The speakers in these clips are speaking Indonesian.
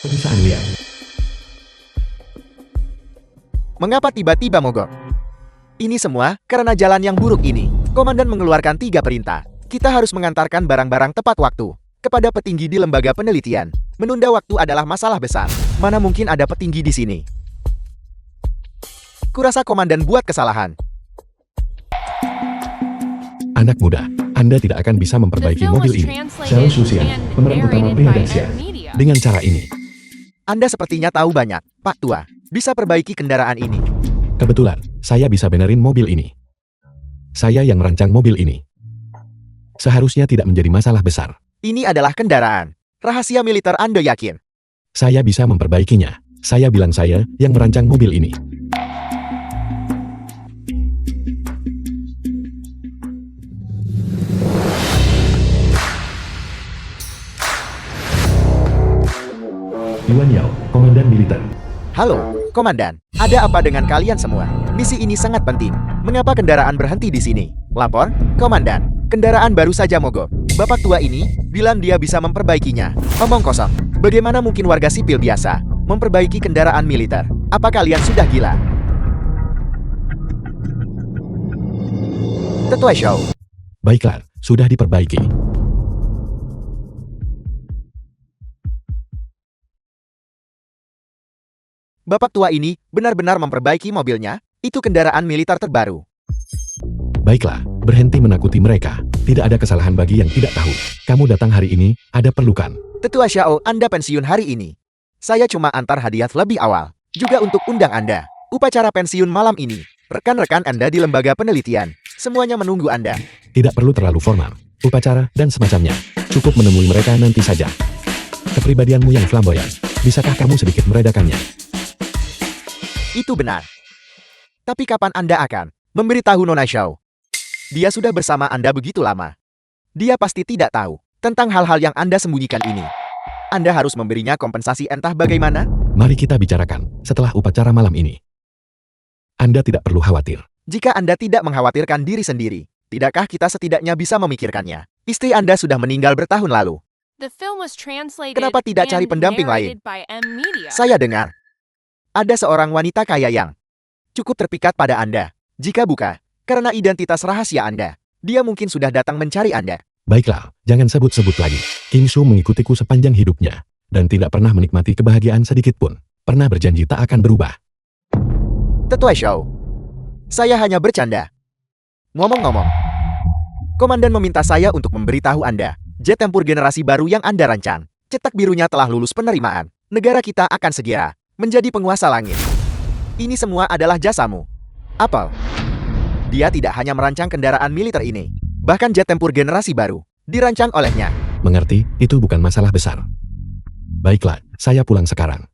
Perusahaan liar. Mengapa tiba-tiba mogok? Ini semua karena jalan yang buruk ini. Komandan mengeluarkan 3 perintah. Kita harus mengantarkan barang-barang tepat waktu kepada petinggi di lembaga penelitian. Menunda waktu adalah masalah besar. Mana mungkin ada petinggi di sini? Kurasa komandan buat kesalahan. Anak muda, Anda tidak akan bisa memperbaiki mobil ini. Xiao Shuxiang, pemeran utama pria dan Xia. Dengan cara ini, Anda sepertinya tahu banyak, Pak Tua. Bisa perbaiki kendaraan ini. kebetulan, saya bisa benerin mobil ini. Saya yang merancang mobil ini. Seharusnya tidak menjadi masalah besar. Ini adalah kendaraan rahasia militer, Anda yakin? Saya bisa memperbaikinya. Saya bilang saya yang merancang mobil ini. Yuan Yao, Komandan Militer. Halo, Komandan. Ada apa dengan kalian semua? Misi ini sangat penting. Mengapa kendaraan berhenti di sini? Lapor, Komandan. Kendaraan baru saja mogok. Bapak tua ini bilang dia bisa memperbaikinya. Omong kosong. Bagaimana mungkin warga sipil biasa memperbaiki kendaraan militer? Apa kalian sudah gila? Tetua Show. Baiklah, sudah diperbaiki. Bapak tua ini benar-benar memperbaiki mobilnya. Itu kendaraan militer terbaru. Baiklah, berhenti menakuti mereka. Tidak ada kesalahan bagi yang tidak tahu. Kamu datang hari ini, ada perlukan. Tetua Xiao, Anda pensiun hari ini. Saya cuma antar hadiah lebih awal. Juga untuk undang Anda. Upacara pensiun malam ini. Rekan-rekan Anda di lembaga penelitian. Semuanya menunggu Anda. Tidak perlu terlalu formal. Upacara dan semacamnya. Cukup menemui mereka nanti saja. Kepribadianmu yang flamboyan. Bisakah kamu sedikit meredakannya? Itu benar. Tapi kapan Anda akan memberitahu Nona Xiao? Dia sudah bersama Anda begitu lama. Dia pasti tidak tahu tentang hal-hal yang Anda sembunyikan ini. Anda harus memberinya kompensasi entah bagaimana. Mari kita bicarakan setelah upacara malam ini. Anda tidak perlu khawatir. Jika Anda tidak mengkhawatirkan diri sendiri, tidakkah kita setidaknya bisa memikirkannya? Istri Anda sudah meninggal bertahun lalu. Kenapa tidak cari pendamping lain? Saya dengar ada seorang wanita kaya yang cukup terpikat pada Anda. Jika bukan karena identitas rahasia Anda, dia mungkin sudah datang mencari Anda. Baiklah, jangan sebut-sebut lagi. King Shu mengikutiku sepanjang hidupnya, dan tidak pernah menikmati kebahagiaan sedikit pun. Pernah berjanji tak akan berubah. Tetua Xiao, saya hanya bercanda. Ngomong-ngomong, Komandan meminta saya untuk memberitahu Anda, jet tempur generasi baru yang Anda rancang, cetak birunya telah lulus penerimaan. Negara kita akan segera menjadi penguasa langit. Ini semua adalah jasamu, Apple. Dia tidak hanya merancang kendaraan militer ini, bahkan jet tempur generasi baru dirancang olehnya. Mengerti, itu bukan masalah besar. Baiklah, saya pulang sekarang.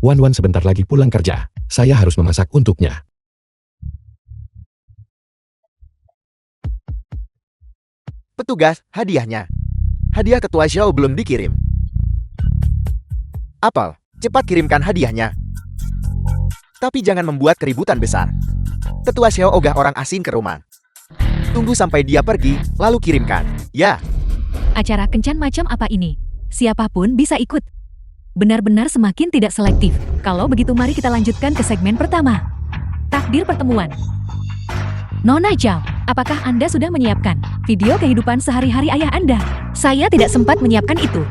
Wan sebentar lagi pulang kerja. Saya harus memasak untuknya. Petugas, hadiahnya. Hadiah Ketua Xiao belum dikirim. Apple, cepat kirimkan hadiahnya. Tapi jangan membuat keributan besar. Tetua Xiao ogah orang asing ke rumah. Tunggu sampai dia pergi, lalu kirimkan. Ya. Acara kencan macam apa ini? Siapapun bisa ikut. Benar-benar semakin tidak selektif. Kalau begitu mari kita lanjutkan ke segmen pertama. Takdir pertemuan. Nona Zhao, apakah Anda sudah menyiapkan video kehidupan sehari-hari ayah Anda? Saya tidak sempat menyiapkan itu.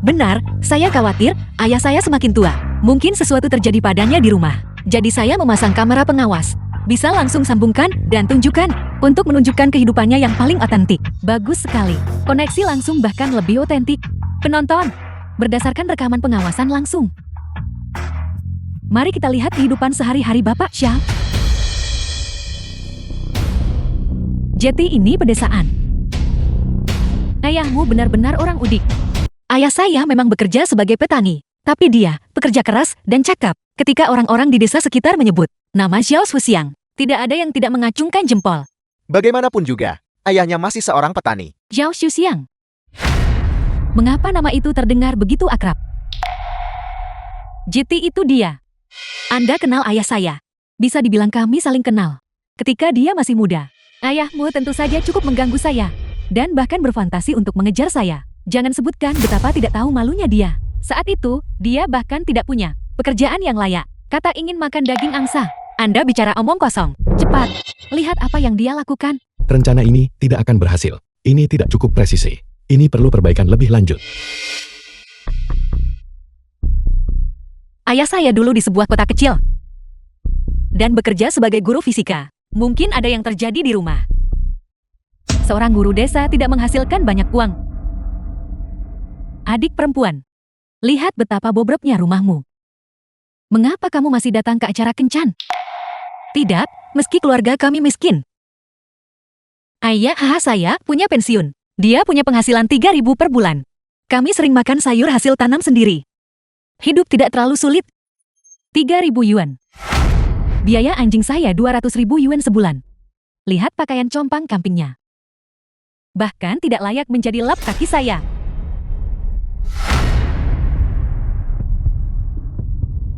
Benar, saya khawatir ayah saya semakin tua. Mungkin sesuatu terjadi padanya di rumah. Jadi saya memasang kamera pengawas. Bisa langsung sambungkan dan tunjukkan untuk menunjukkan kehidupannya yang paling otentik. Bagus sekali. Koneksi langsung bahkan lebih otentik. Penonton, berdasarkan rekaman pengawasan langsung. Mari kita lihat kehidupan sehari-hari Bapak Xiao. Jeti ini pedesaan. Ayahmu benar-benar orang udik. Ayah saya memang bekerja sebagai petani. Tapi dia pekerja keras dan cakap. Ketika orang-orang di desa sekitar menyebut nama Xiao Shuxiang, tidak ada yang tidak mengacungkan jempol. Bagaimanapun juga, ayahnya masih seorang petani. Xiao Shuxiang. Mengapa nama itu terdengar begitu akrab? Jeti itu dia. Anda kenal ayah saya. Bisa dibilang kami saling kenal. Ketika dia masih muda, ayahmu tentu saja cukup mengganggu saya. Dan bahkan berfantasi untuk mengejar saya. Jangan sebutkan betapa tidak tahu malunya dia. Saat itu, dia bahkan tidak punya pekerjaan yang layak. Kata ingin makan daging angsa. Anda bicara omong kosong. Cepat, lihat apa yang dia lakukan. Rencana ini tidak akan berhasil. Ini tidak cukup presisi. Ini perlu perbaikan lebih lanjut. Ayah saya dulu di sebuah kota kecil dan bekerja sebagai guru fisika. Mungkin ada yang terjadi di rumah. Seorang guru desa tidak menghasilkan banyak uang. Adik perempuan, lihat betapa bobroknya rumahmu. Mengapa kamu masih datang ke acara kencan? Tidak, meski keluarga kami miskin. Ayah saya punya pensiun. Dia punya penghasilan 3.000 per bulan. Kami sering makan sayur hasil tanam sendiri. Hidup tidak terlalu sulit. 3.000 yuan. Biaya anjing saya 200.000 yuan sebulan. Lihat pakaian compang-campingnya. Bahkan tidak layak menjadi lap kaki saya.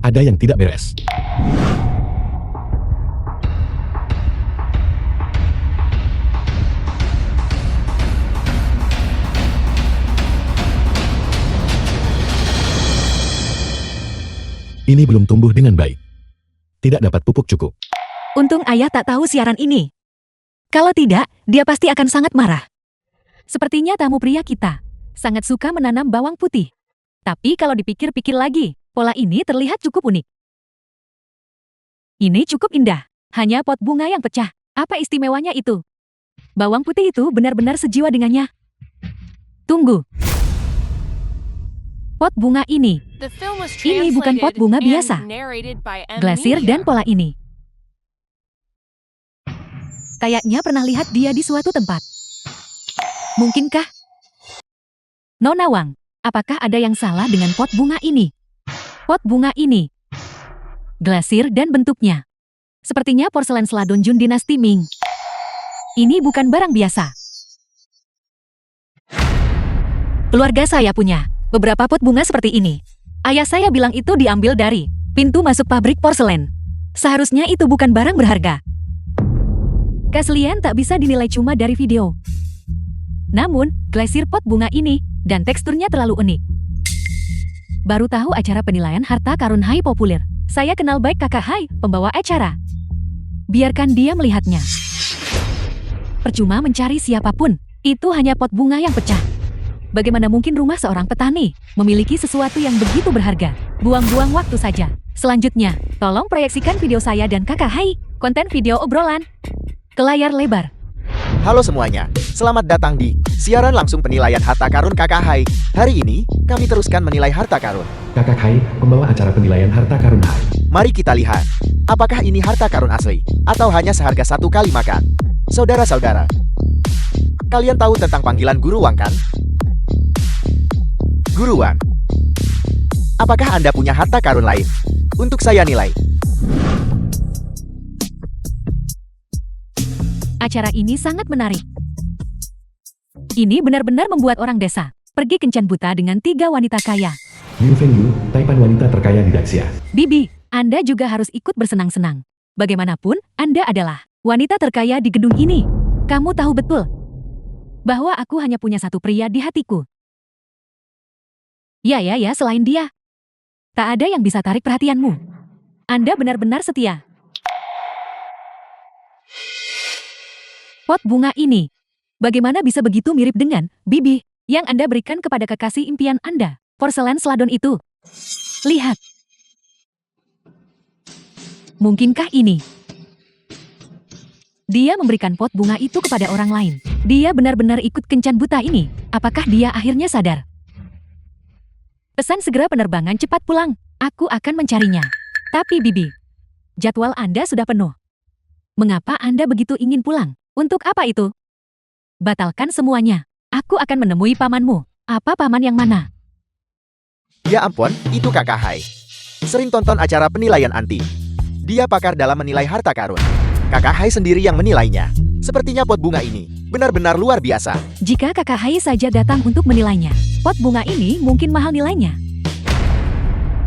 Ada yang tidak beres. Ini belum tumbuh dengan baik. Tidak dapat pupuk cukup. Untung ayah tak tahu siaran ini. Kalau tidak, dia pasti akan sangat marah. Sepertinya tamu pria kita sangat suka menanam bawang putih. Tapi kalau dipikir-pikir lagi, pola ini terlihat cukup unik. Ini cukup indah. Hanya pot bunga yang pecah. Apa istimewanya itu? Bawang putih itu benar-benar sejiwa dengannya. Tunggu. Pot bunga ini bukan pot bunga biasa. Glasir dan pola ini. Kayaknya pernah lihat dia di suatu tempat. Mungkinkah? Nona Wang, apakah ada yang salah dengan pot bunga ini? Pot bunga ini. Glasir dan bentuknya. Sepertinya porselen Seladon Jun dinasti Ming. Ini bukan barang biasa. Keluarga saya punya beberapa pot bunga seperti ini. Ayah saya bilang itu diambil dari pintu masuk pabrik porselen. Seharusnya itu bukan barang berharga. Keaslian tak bisa dinilai cuma dari video. Namun, glasir pot bunga ini dan teksturnya terlalu unik. Baru tahu acara penilaian harta karun Hai populer. Saya kenal baik kakak Hai, pembawa acara. Biarkan dia melihatnya. Percuma mencari siapapun, itu hanya pot bunga yang pecah. Bagaimana mungkin rumah seorang petani memiliki sesuatu yang begitu berharga? Buang-buang waktu saja. Selanjutnya, tolong proyeksikan video saya dan kakak Hai, konten video obrolan ke layar lebar. Halo semuanya, selamat datang di siaran langsung penilaian harta karun Kakak Hai. Hari ini, kami teruskan menilai harta karun. Kakak Hai, pembawa acara penilaian harta karun Hai. Mari kita lihat, apakah ini harta karun asli, atau hanya seharga satu kali makan. Saudara-saudara, kalian tahu tentang panggilan Guru Wang kan? Guru Wang, apakah Anda punya harta karun lain? Untuk saya nilai. Acara ini sangat menarik. Ini benar-benar membuat orang desa pergi kencan buta dengan 3 wanita kaya. Yu Fengyu, Taipan wanita terkaya di Daxia. Bibi, Anda juga harus ikut bersenang-senang. Bagaimanapun, Anda adalah wanita terkaya di gedung ini. Kamu tahu betul bahwa aku hanya punya satu pria di hatiku. Ya, selain dia. Tak ada yang bisa tarik perhatianmu. Anda benar-benar setia. Pot bunga ini, bagaimana bisa begitu mirip dengan Bibi yang Anda berikan kepada kekasih impian Anda, porselen Seladon itu? Lihat. Mungkinkah ini? Dia memberikan pot bunga itu kepada orang lain. Dia benar-benar ikut kencan buta ini. Apakah dia akhirnya sadar? Pesan segera penerbangan cepat pulang. Aku akan mencarinya. Tapi Bibi, jadwal Anda sudah penuh. Mengapa Anda begitu ingin pulang? Untuk apa itu? Batalkan semuanya. Aku akan menemui pamanmu. Apa paman yang mana? Ya ampun, itu Kakak Hai. Sering tonton acara penilaian anti. Dia pakar dalam menilai harta karun. Kakak Hai sendiri yang menilainya. Sepertinya pot bunga ini benar-benar luar biasa. Jika kakak Hai saja datang untuk menilainya, pot bunga ini mungkin mahal nilainya.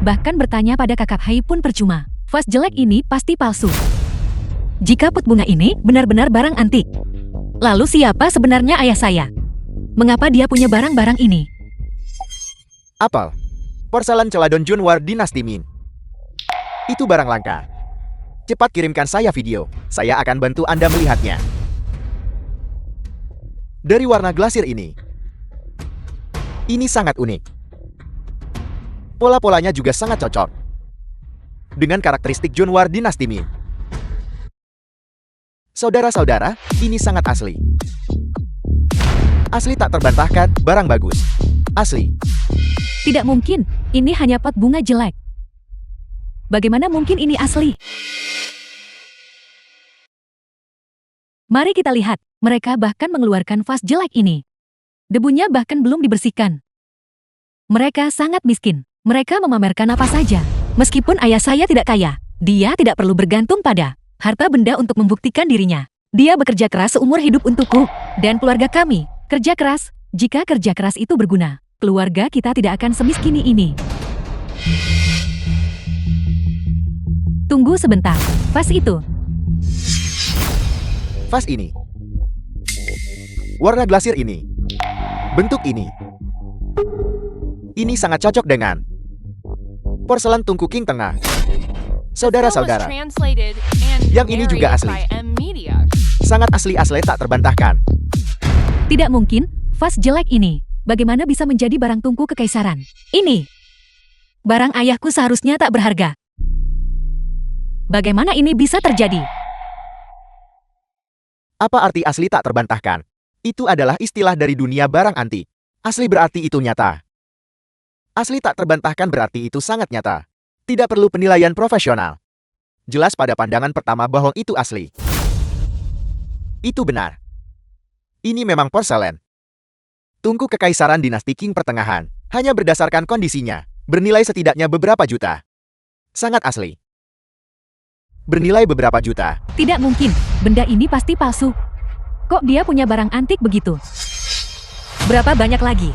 Bahkan bertanya pada kakak Hai pun percuma. Vas jelek ini pasti palsu. Jika pot bunga ini benar-benar barang antik, lalu siapa sebenarnya ayah saya? Mengapa dia punya barang-barang ini? Apel. Porselen celadon Junwar Dinasti Ming. Itu barang langka. Cepat kirimkan saya video. Saya akan bantu Anda melihatnya. Dari warna glasir ini sangat unik. Pola-polanya juga sangat cocok dengan karakteristik Junwar Dinasti Ming. Saudara-saudara, ini sangat asli. Asli tak terbantahkan, barang bagus. Asli. Tidak mungkin, ini hanya pot bunga jelek. Bagaimana mungkin ini asli? Mari kita lihat, mereka bahkan mengeluarkan vas jelek ini. Debunya bahkan belum dibersihkan. Mereka sangat miskin. Mereka memamerkan apa saja. Meskipun ayah saya tidak kaya, dia tidak perlu bergantung pada harta benda untuk membuktikan dirinya. Dia bekerja keras seumur hidup untukku dan keluarga kami. Kerja keras, jika kerja keras itu berguna, keluarga kita tidak akan semiskin ini. Tunggu sebentar, vas itu. Vas ini. Warna glasir ini. Bentuk ini. Ini sangat cocok dengan porselen tungku king tengah. Saudara-saudara, yang ini juga asli. Sangat asli tak terbantahkan. Tidak mungkin, vas jelek ini. Bagaimana bisa menjadi barang tungku kekaisaran? Ini. Barang ayahku seharusnya tak berharga. Bagaimana ini bisa terjadi? Apa arti asli tak terbantahkan? Itu adalah istilah dari dunia barang antik. Asli berarti itu nyata. Asli tak terbantahkan berarti itu sangat nyata. Tidak perlu penilaian profesional. Jelas pada pandangan pertama bahwa itu asli. Itu benar. Ini memang porselen. Tungku kekaisaran dinasti Qing pertengahan. Hanya berdasarkan kondisinya, bernilai setidaknya beberapa juta. Sangat asli. Bernilai beberapa juta. Tidak mungkin, benda ini pasti palsu. Kok dia punya barang antik begitu? Berapa banyak lagi?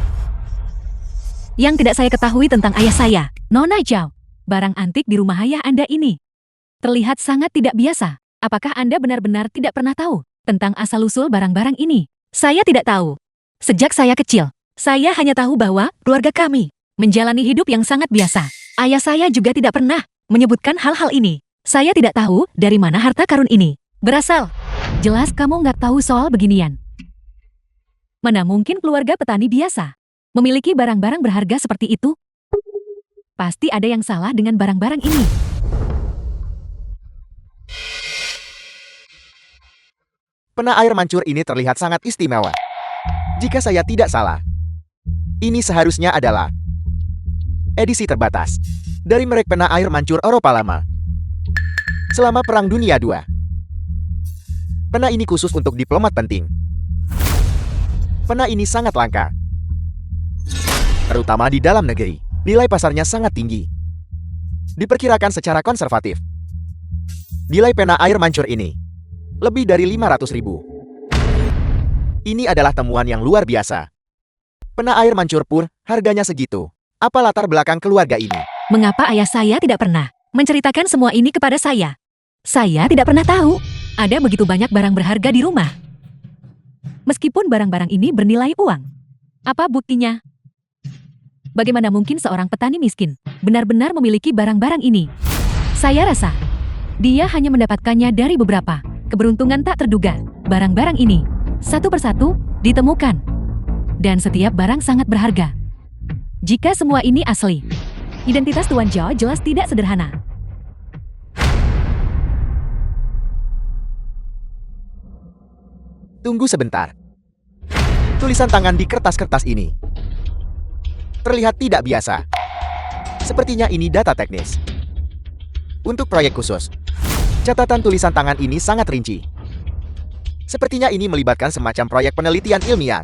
Yang tidak saya ketahui tentang ayah saya, Nona Zhao. Barang antik di rumah ayah Anda ini terlihat sangat tidak biasa. Apakah Anda benar-benar tidak pernah tahu tentang asal-usul barang-barang ini? Saya tidak tahu. Sejak saya kecil, saya hanya tahu bahwa keluarga kami menjalani hidup yang sangat biasa. Ayah saya juga tidak pernah menyebutkan hal-hal ini. Saya tidak tahu dari mana harta karun ini berasal. Jelas kamu nggak tahu soal beginian. Mana mungkin keluarga petani biasa memiliki barang-barang berharga seperti itu? Pasti ada yang salah dengan barang-barang ini. Pena air mancur ini terlihat sangat istimewa. Jika saya tidak salah, ini seharusnya adalah edisi terbatas dari merek pena air mancur Eropa lama. Selama Perang Dunia II. Pena ini khusus untuk diplomat penting. Pena ini sangat langka. Terutama di dalam negeri, nilai pasarnya sangat tinggi. Diperkirakan secara konservatif. Nilai pena air mancur ini lebih dari 500.000. Ini adalah temuan yang luar biasa. Pena air mancur pun harganya segitu. Apa latar belakang keluarga ini? Mengapa ayah saya tidak pernah menceritakan semua ini kepada saya? Saya tidak pernah tahu ada begitu banyak barang berharga di rumah. Meskipun barang-barang ini bernilai uang. Apa buktinya? Bagaimana mungkin seorang petani miskin benar-benar memiliki barang-barang ini? Saya rasa dia hanya mendapatkannya dari beberapa keberuntungan tak terduga. Barang-barang ini satu persatu ditemukan. Dan setiap barang sangat berharga. Jika semua ini asli, identitas Tuan Zhao jelas tidak sederhana. Tunggu sebentar. Tulisan tangan di kertas-kertas ini terlihat tidak biasa. Sepertinya ini data teknis. Untuk proyek khusus, catatan tulisan tangan ini sangat rinci. Sepertinya ini melibatkan semacam proyek penelitian ilmiah.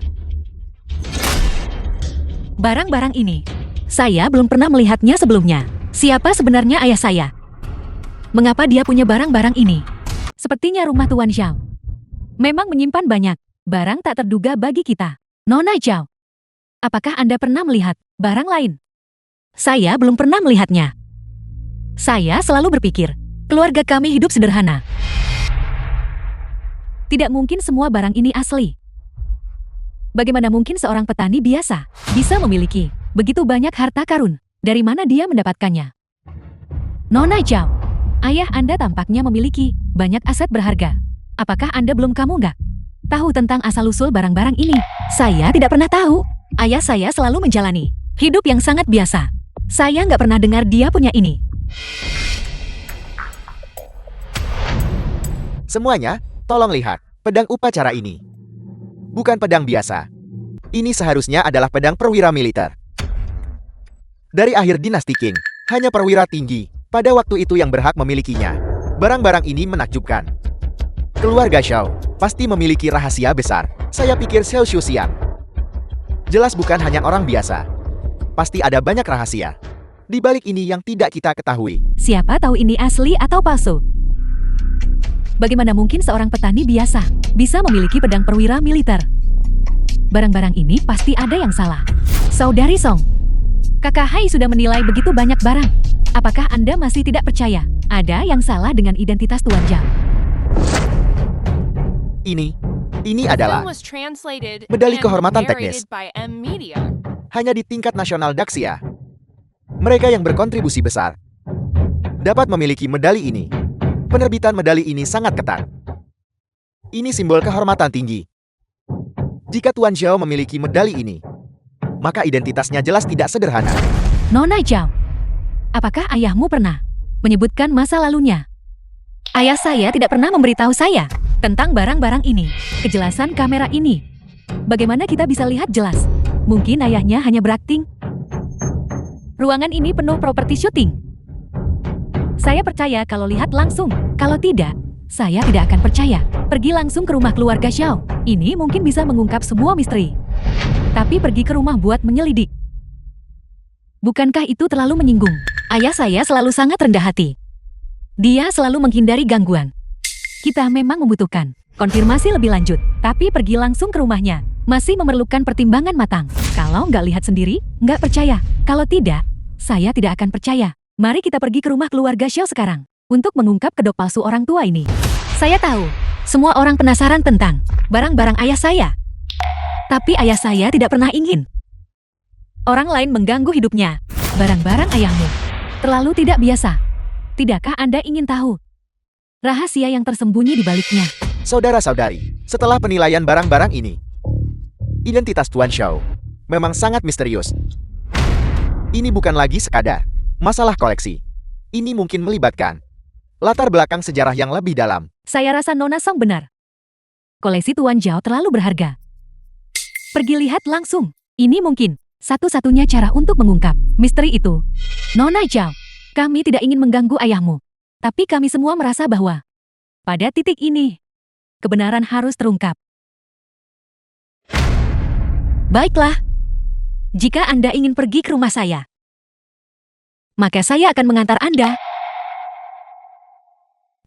Barang-barang ini, saya belum pernah melihatnya sebelumnya. Siapa sebenarnya ayah saya? Mengapa dia punya barang-barang ini? Sepertinya rumah Tuan Zhao memang menyimpan banyak barang tak terduga bagi kita. Nona Zhao, apakah Anda pernah melihat barang lain? Saya belum pernah melihatnya. Saya selalu berpikir, keluarga kami hidup sederhana. Tidak mungkin semua barang ini asli. Bagaimana mungkin seorang petani biasa bisa memiliki begitu banyak harta karun? Dari mana dia mendapatkannya? Nona Zhao, ayah Anda tampaknya memiliki banyak aset berharga. Apakah Anda belum nggak tahu tentang asal-usul barang-barang ini? Saya tidak pernah tahu. Ayah saya selalu menjalani hidup yang sangat biasa. Saya nggak pernah dengar dia punya ini. Semuanya, tolong lihat pedang upacara ini. Bukan pedang biasa. Ini seharusnya adalah pedang perwira militer. Dari akhir dinasti Qing, hanya perwira tinggi pada waktu itu yang berhak memilikinya. Barang-barang ini menakjubkan. Keluarga Xiao pasti memiliki rahasia besar. Saya pikir Xiao Shuxian jelas bukan hanya orang biasa. Pasti ada banyak rahasia di balik ini yang tidak kita ketahui. Siapa tahu ini asli atau palsu? Bagaimana mungkin seorang petani biasa bisa memiliki pedang perwira militer? Barang-barang ini pasti ada yang salah. Saudari Song, Kakak Hai sudah menilai begitu banyak barang. Apakah Anda masih tidak percaya ada yang salah dengan identitas Tuan Zhao? Ini adalah medali kehormatan teknis. Hanya di tingkat nasional Daxia. Mereka yang berkontribusi besar dapat memiliki medali ini. Penerbitan medali ini sangat ketat. Ini simbol kehormatan tinggi. Jika Tuan Zhao memiliki medali ini, maka identitasnya jelas tidak sederhana. Nona Zhao, apakah ayahmu pernah menyebutkan masa lalunya? Ayah saya tidak pernah memberitahu saya tentang barang-barang ini. Kejelasan kamera ini. Bagaimana kita bisa lihat jelas? Mungkin ayahnya hanya berakting. Ruangan ini penuh properti syuting. Saya percaya kalau lihat langsung. Kalau tidak, saya tidak akan percaya. Pergi langsung ke rumah keluarga Xiao. Ini mungkin bisa mengungkap semua misteri. Tapi pergi ke rumah buat menyelidik. Bukankah itu terlalu menyinggung? Ayah saya selalu sangat rendah hati. Dia selalu menghindari gangguan. Kita memang membutuhkan konfirmasi lebih lanjut, tapi pergi langsung ke rumahnya masih memerlukan pertimbangan matang. Kalau nggak lihat sendiri, nggak percaya. Kalau tidak, saya tidak akan percaya. Mari kita pergi ke rumah keluarga Xiao sekarang untuk mengungkap kedok palsu orang tua ini. Saya tahu, semua orang penasaran tentang barang-barang ayah saya. Tapi ayah saya tidak pernah ingin orang lain mengganggu hidupnya. Barang-barang ayahmu terlalu tidak biasa. Tidakkah Anda ingin tahu rahasia yang tersembunyi di baliknya? Saudara-saudari, setelah penilaian barang-barang ini, identitas Tuan Zhao memang sangat misterius. Ini bukan lagi sekadar masalah koleksi. Ini mungkin melibatkan latar belakang sejarah yang lebih dalam. Saya rasa Nona Song benar. Koleksi Tuan Zhao terlalu berharga. Pergi lihat langsung. Ini mungkin satu-satunya cara untuk mengungkap misteri itu. Nona Zhao, kami tidak ingin mengganggu ayahmu. Tapi kami semua merasa bahwa pada titik ini, kebenaran harus terungkap. Baiklah. Jika Anda ingin pergi ke rumah saya, maka saya akan mengantar Anda.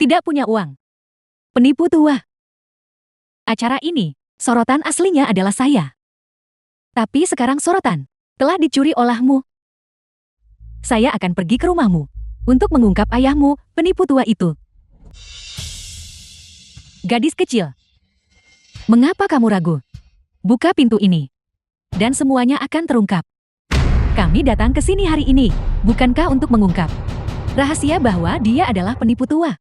Tidak punya uang. Penipu tua. Acara ini, sorotan aslinya adalah saya. Tapi sekarang sorotan telah dicuri olehmu. Saya akan pergi ke rumahmu untuk mengungkap ayahmu, penipu tua itu. Gadis kecil, mengapa kamu ragu? Buka pintu ini, dan semuanya akan terungkap. Kami datang ke sini hari ini, bukankah untuk mengungkap rahasia bahwa dia adalah penipu tua?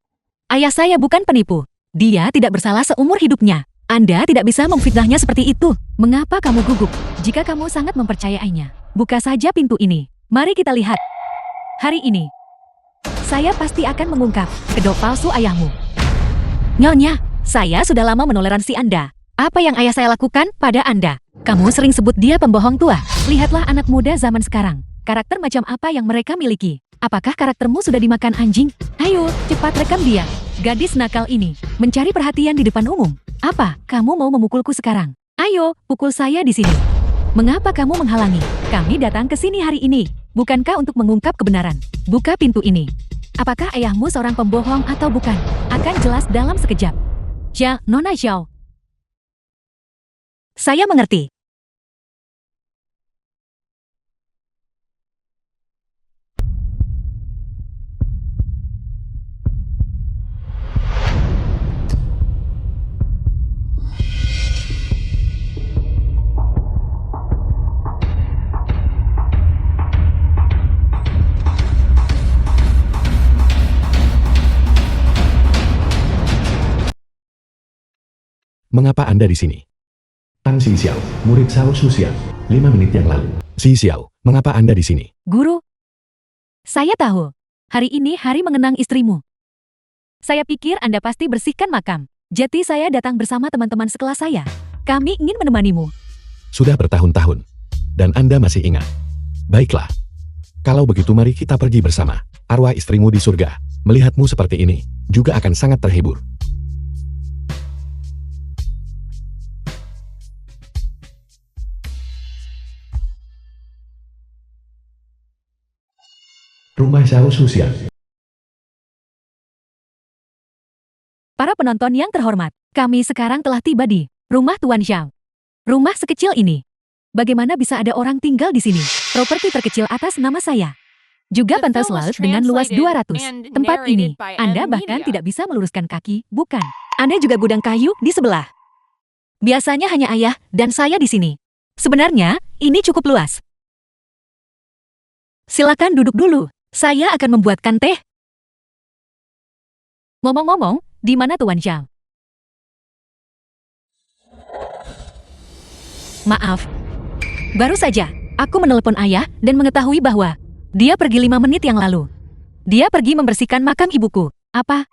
Ayah saya bukan penipu. Dia tidak bersalah seumur hidupnya. Anda tidak bisa memfitnahnya seperti itu. Mengapa kamu gugup? Jika kamu sangat mempercayainya, buka saja pintu ini. Mari kita lihat. Hari ini, saya pasti akan mengungkap kedok palsu ayahmu. Nyonya, saya sudah lama menoleransi Anda. Apa yang ayah saya lakukan pada Anda? Kamu sering sebut dia pembohong tua. Lihatlah anak muda zaman sekarang. Karakter macam apa yang mereka miliki? Apakah karaktermu sudah dimakan anjing? Ayo, cepat rekam dia. Gadis nakal ini mencari perhatian di depan umum. Apa, kamu mau memukulku sekarang? Ayo, pukul saya di sini. Mengapa kamu menghalangi? Kami datang ke sini hari ini, bukankah untuk mengungkap kebenaran? Buka pintu ini. Apakah ayahmu seorang pembohong atau bukan? Akan jelas dalam sekejap. Nona Zhao. Saya mengerti. Mengapa Anda di sini? Tang Si Xiao, murid Xiao Shuxian, 5 menit yang lalu. Si Xiao, mengapa Anda di sini? Guru, saya tahu. Hari ini hari mengenang istrimu. Saya pikir Anda pasti bersihkan makam. Jadi saya datang bersama teman-teman sekelas saya. Kami ingin menemanimu. Sudah bertahun-tahun. Dan Anda masih ingat. Baiklah. Kalau begitu mari kita pergi bersama. Arwah istrimu di surga, melihatmu seperti ini, juga akan sangat terhibur. Rumah Xiao Shuxian. Para penonton yang terhormat, kami sekarang telah tiba di rumah Tuan Xiao. Rumah sekecil ini. Bagaimana bisa ada orang tinggal di sini? Properti terkecil atas nama saya. Juga pantas laut dengan luas 200. Tempat ini, Anda bahkan tidak bisa meluruskan kaki, bukan? Anda juga gudang kayu di sebelah. Biasanya hanya ayah dan saya di sini. Sebenarnya, ini cukup luas. Silakan duduk dulu. Saya akan membuatkan teh. Ngomong-ngomong, di mana Tuan Xiao? Maaf. Baru saja, aku menelepon ayah dan mengetahui bahwa dia pergi 5 menit yang lalu. Dia pergi membersihkan makam ibuku. Apa?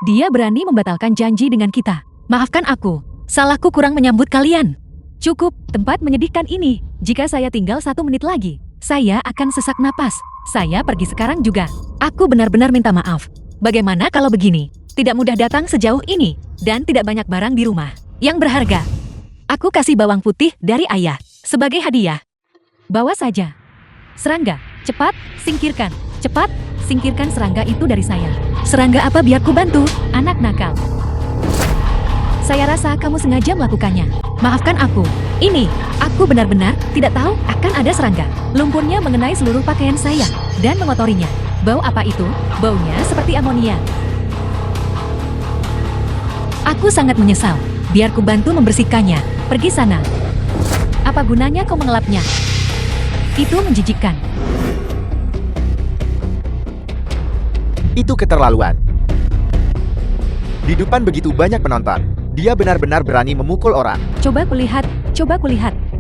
Dia berani membatalkan janji dengan kita. Maafkan aku, salahku kurang menyambut kalian. Cukup, tempat menyedihkan ini. Jika saya tinggal 1 menit lagi, saya akan sesak napas. Saya pergi sekarang juga. Aku benar-benar minta maaf. Bagaimana kalau begini? Tidak mudah datang sejauh ini, dan tidak banyak barang di rumah yang berharga. Aku kasih bawang putih dari ayah sebagai hadiah. Bawa saja. Serangga, cepat, singkirkan. Cepat, singkirkan serangga itu dari saya. Serangga apa biar ku bantu, anak nakal. Saya rasa kamu sengaja melakukannya. Maafkan aku. Ini, aku benar-benar tidak tahu akan ada serangga. Lumpurnya mengenai seluruh pakaian saya dan mengotorinya. Bau apa itu? Baunya seperti amonia. Aku sangat menyesal. Biar ku bantu membersihkannya. Pergi sana. Apa gunanya kau mengelapnya? Itu menjijikkan. Itu keterlaluan. Di depan begitu banyak penonton. Dia benar-benar berani memukul orang. Coba kulihat.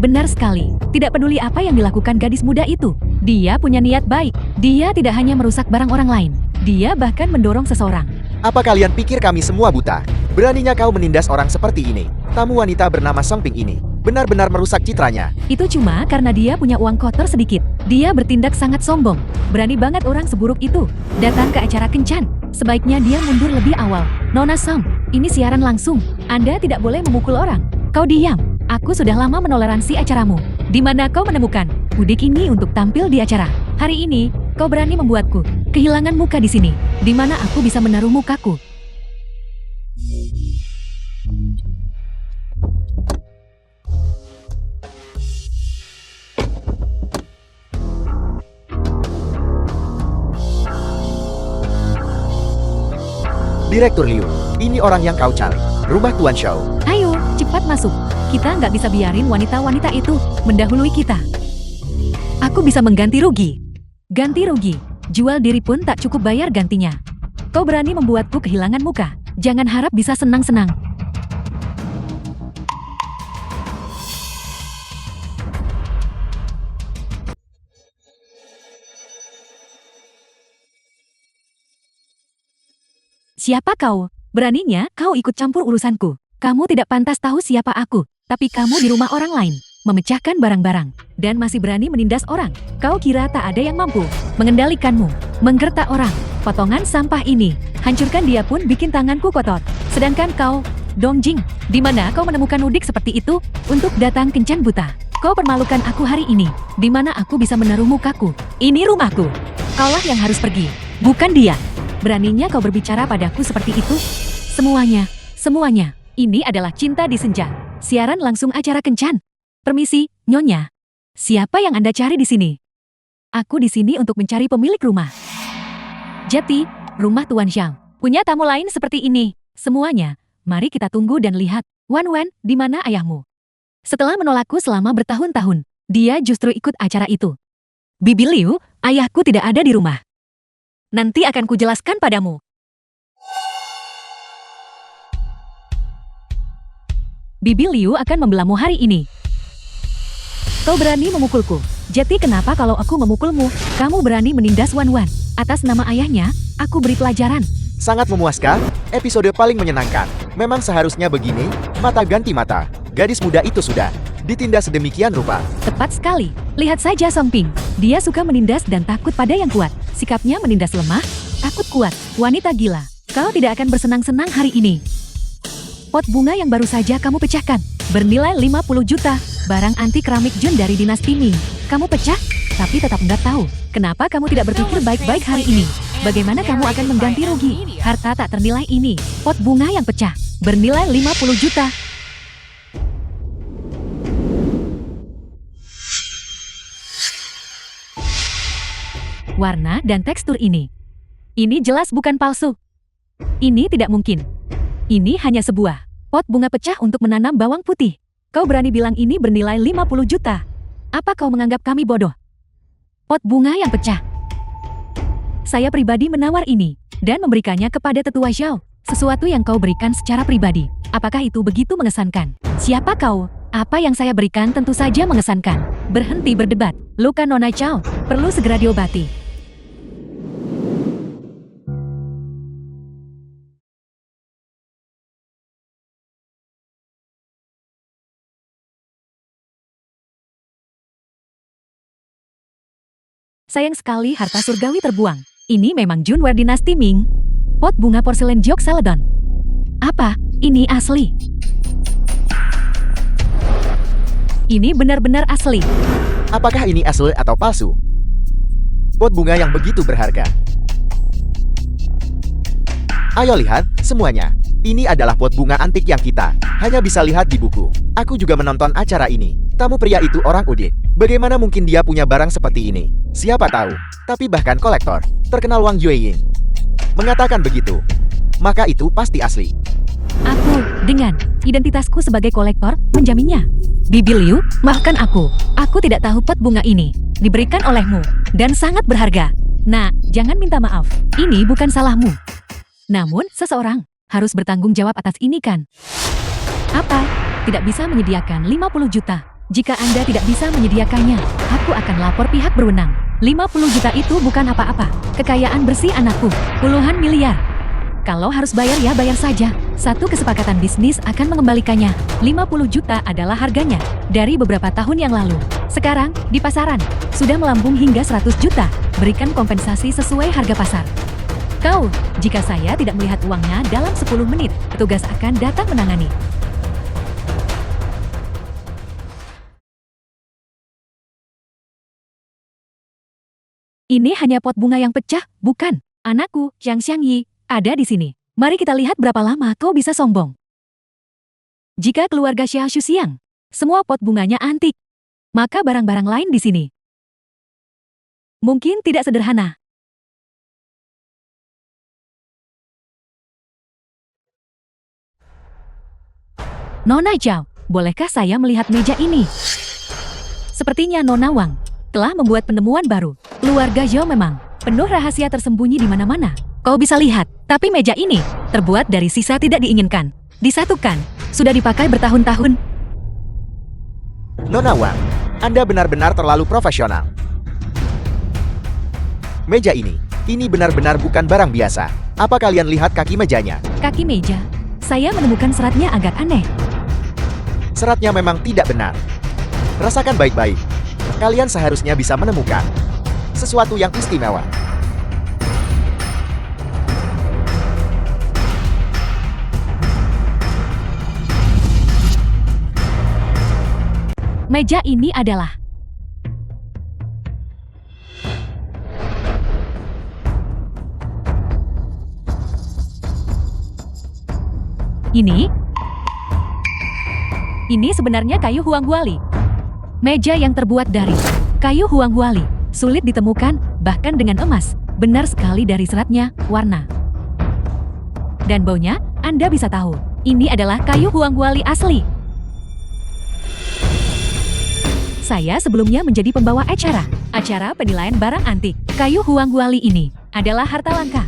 Benar sekali. Tidak peduli apa yang dilakukan gadis muda itu. Dia punya niat baik. Dia tidak hanya merusak barang orang lain. Dia bahkan mendorong seseorang. Apa kalian pikir kami semua buta? Beraninya kau menindas orang seperti ini. Tamu wanita bernama Song Ping ini benar-benar merusak citranya. Itu cuma karena dia punya uang kotor sedikit. Dia bertindak sangat sombong. Berani banget orang seburuk itu datang ke acara kencan. Sebaiknya dia mundur lebih awal. Nona Song, ini siaran langsung. Anda tidak boleh memukul orang. Kau diam. Aku sudah lama menoleransi acaramu. Di mana kau menemukan budik ini untuk tampil di acara? Hari ini, kau berani membuatku kehilangan muka di sini. Di mana aku bisa menaruh mukaku? Direktur Liu, ini orang yang kau cari. Rumah Tuan Xiao. Ayo, cepat masuk. Kita nggak bisa biarin wanita-wanita itu mendahului kita. Aku bisa mengganti rugi. Ganti rugi. Jual diri pun tak cukup bayar gantinya. Kau berani membuatku kehilangan muka. Jangan harap bisa senang-senang. Siapa kau? Beraninya kau ikut campur urusanku. Kamu tidak pantas tahu siapa aku. Tapi kamu di rumah orang lain, memecahkan barang-barang, dan masih berani menindas orang. Kau kira tak ada yang mampu mengendalikanmu, menggertak orang. Potongan sampah ini, hancurkan dia pun bikin tanganku kotor. Sedangkan kau, Dongjing, di mana kau menemukan udik seperti itu untuk datang kencan buta? Kau permalukan aku hari ini, di mana aku bisa menaruh mukaku. Ini rumahku. Kaulah yang harus pergi, bukan dia. Beraninya kau berbicara padaku seperti itu? Semuanya. Ini adalah cinta di senja. Siaran langsung acara kencan. Permisi, Nyonya. Siapa yang Anda cari di sini? Aku di sini untuk mencari pemilik rumah. Jati, rumah Tuan Xiao. Punya tamu lain seperti ini. Semuanya, mari kita tunggu dan lihat. Wan Wan, di mana ayahmu? Setelah menolakku selama bertahun-tahun, dia justru ikut acara itu. Bibi Liu, ayahku tidak ada di rumah. Nanti akan ku jelaskan padamu. Bibi Liu akan membelamu hari ini. Kau berani memukulku. Jadi kenapa kalau aku memukulmu, kamu berani menindas Wan Wan? Atas nama ayahnya, aku beri pelajaran. Sangat memuaskan, episode paling menyenangkan. Memang seharusnya begini, mata ganti mata. Gadis muda itu sudah ditindas sedemikian rupa. Tepat sekali. Lihat saja Song Ping. Dia suka menindas dan takut pada yang kuat. Sikapnya menindas lemah, takut kuat. Wanita gila. Kau tidak akan bersenang-senang hari ini. Pot bunga yang baru saja kamu pecahkan. Bernilai 50 juta. Barang anti keramik Jun dari dinasti Ming. Kamu pecah, tapi tetap nggak tahu. Kenapa kamu tidak berpikir baik-baik hari ini? Bagaimana kamu akan mengganti rugi? Harta tak ternilai ini. Pot bunga yang pecah. Bernilai 50 juta. Warna dan tekstur ini. Ini jelas bukan palsu. Ini tidak mungkin. Ini hanya sebuah pot bunga pecah untuk menanam bawang putih. Kau berani bilang ini bernilai 50 juta? Apa kau menganggap kami bodoh? Pot bunga yang pecah. Saya pribadi menawar ini dan memberikannya kepada tetua Zhao. Sesuatu yang kau berikan secara pribadi. Apakah itu begitu mengesankan? Siapa kau? Apa yang saya berikan tentu saja mengesankan. Berhenti berdebat. Luka Nona Chao perlu segera diobati. Sayang sekali harta surgawi terbuang. Ini memang Junware dinasti Ming. Pot bunga porselen Jok Celadon. Apa? Ini asli. Ini benar-benar asli. Apakah ini asli atau palsu? Pot bunga yang begitu berharga. Ayo lihat, semuanya. Ini adalah pot bunga antik yang kita hanya bisa lihat di buku. Aku juga menonton acara ini. Tamu pria itu orang audit. Bagaimana mungkin dia punya barang seperti ini? Siapa tahu. Tapi bahkan kolektor terkenal Wang Yueying mengatakan begitu. Maka itu pasti asli. Aku, dengan identitasku sebagai kolektor, menjaminnya. Bibi Liu, maafkan aku. Aku tidak tahu pot bunga ini diberikan olehmu dan sangat berharga. Nah, jangan minta maaf. Ini bukan salahmu. Namun, seseorang harus bertanggung jawab atas ini kan? Apa? Tidak bisa menyediakan 50 juta. Jika Anda tidak bisa menyediakannya, aku akan lapor pihak berwenang. 50 juta itu bukan apa-apa. Kekayaan bersih anakku, puluhan miliar. Kalau harus bayar ya bayar saja. Satu kesepakatan bisnis akan mengembalikannya. 50 juta adalah harganya dari beberapa tahun yang lalu. Sekarang, di pasaran, sudah melambung hingga 100 juta. Berikan kompensasi sesuai harga pasar. Kau, jika saya tidak melihat uangnya dalam 10 menit, petugas akan datang menangani. Ini hanya pot bunga yang pecah, bukan? Anakku, Yang Xiangyi, ada di sini. Mari kita lihat berapa lama kau bisa sombong. Jika keluarga Xia Shuxiang, semua pot bunganya antik, maka barang-barang lain di sini mungkin tidak sederhana. Nona Zhao, bolehkah saya melihat meja ini? Sepertinya Nona Wang telah membuat penemuan baru. Keluarga Zhao memang penuh rahasia tersembunyi di mana-mana. Kau bisa lihat, tapi meja ini terbuat dari sisa tidak diinginkan. Disatukan, sudah dipakai bertahun-tahun. Nona Wang, Anda benar-benar terlalu profesional. Meja ini benar-benar bukan barang biasa. Apa kalian lihat kaki mejanya? Kaki meja, saya menemukan seratnya agak aneh. Seratnya memang tidak benar. Rasakan baik-baik. Kalian seharusnya bisa menemukan sesuatu yang istimewa. Meja ini adalah Ini sebenarnya kayu huanghuali. Meja yang terbuat dari kayu huanghuali, sulit ditemukan, bahkan dengan emas. Benar sekali dari seratnya, warna, dan baunya, Anda bisa tahu. Ini adalah kayu huanghuali asli. Saya sebelumnya menjadi pembawa acara penilaian barang antik. Kayu huanghuali ini adalah harta langka.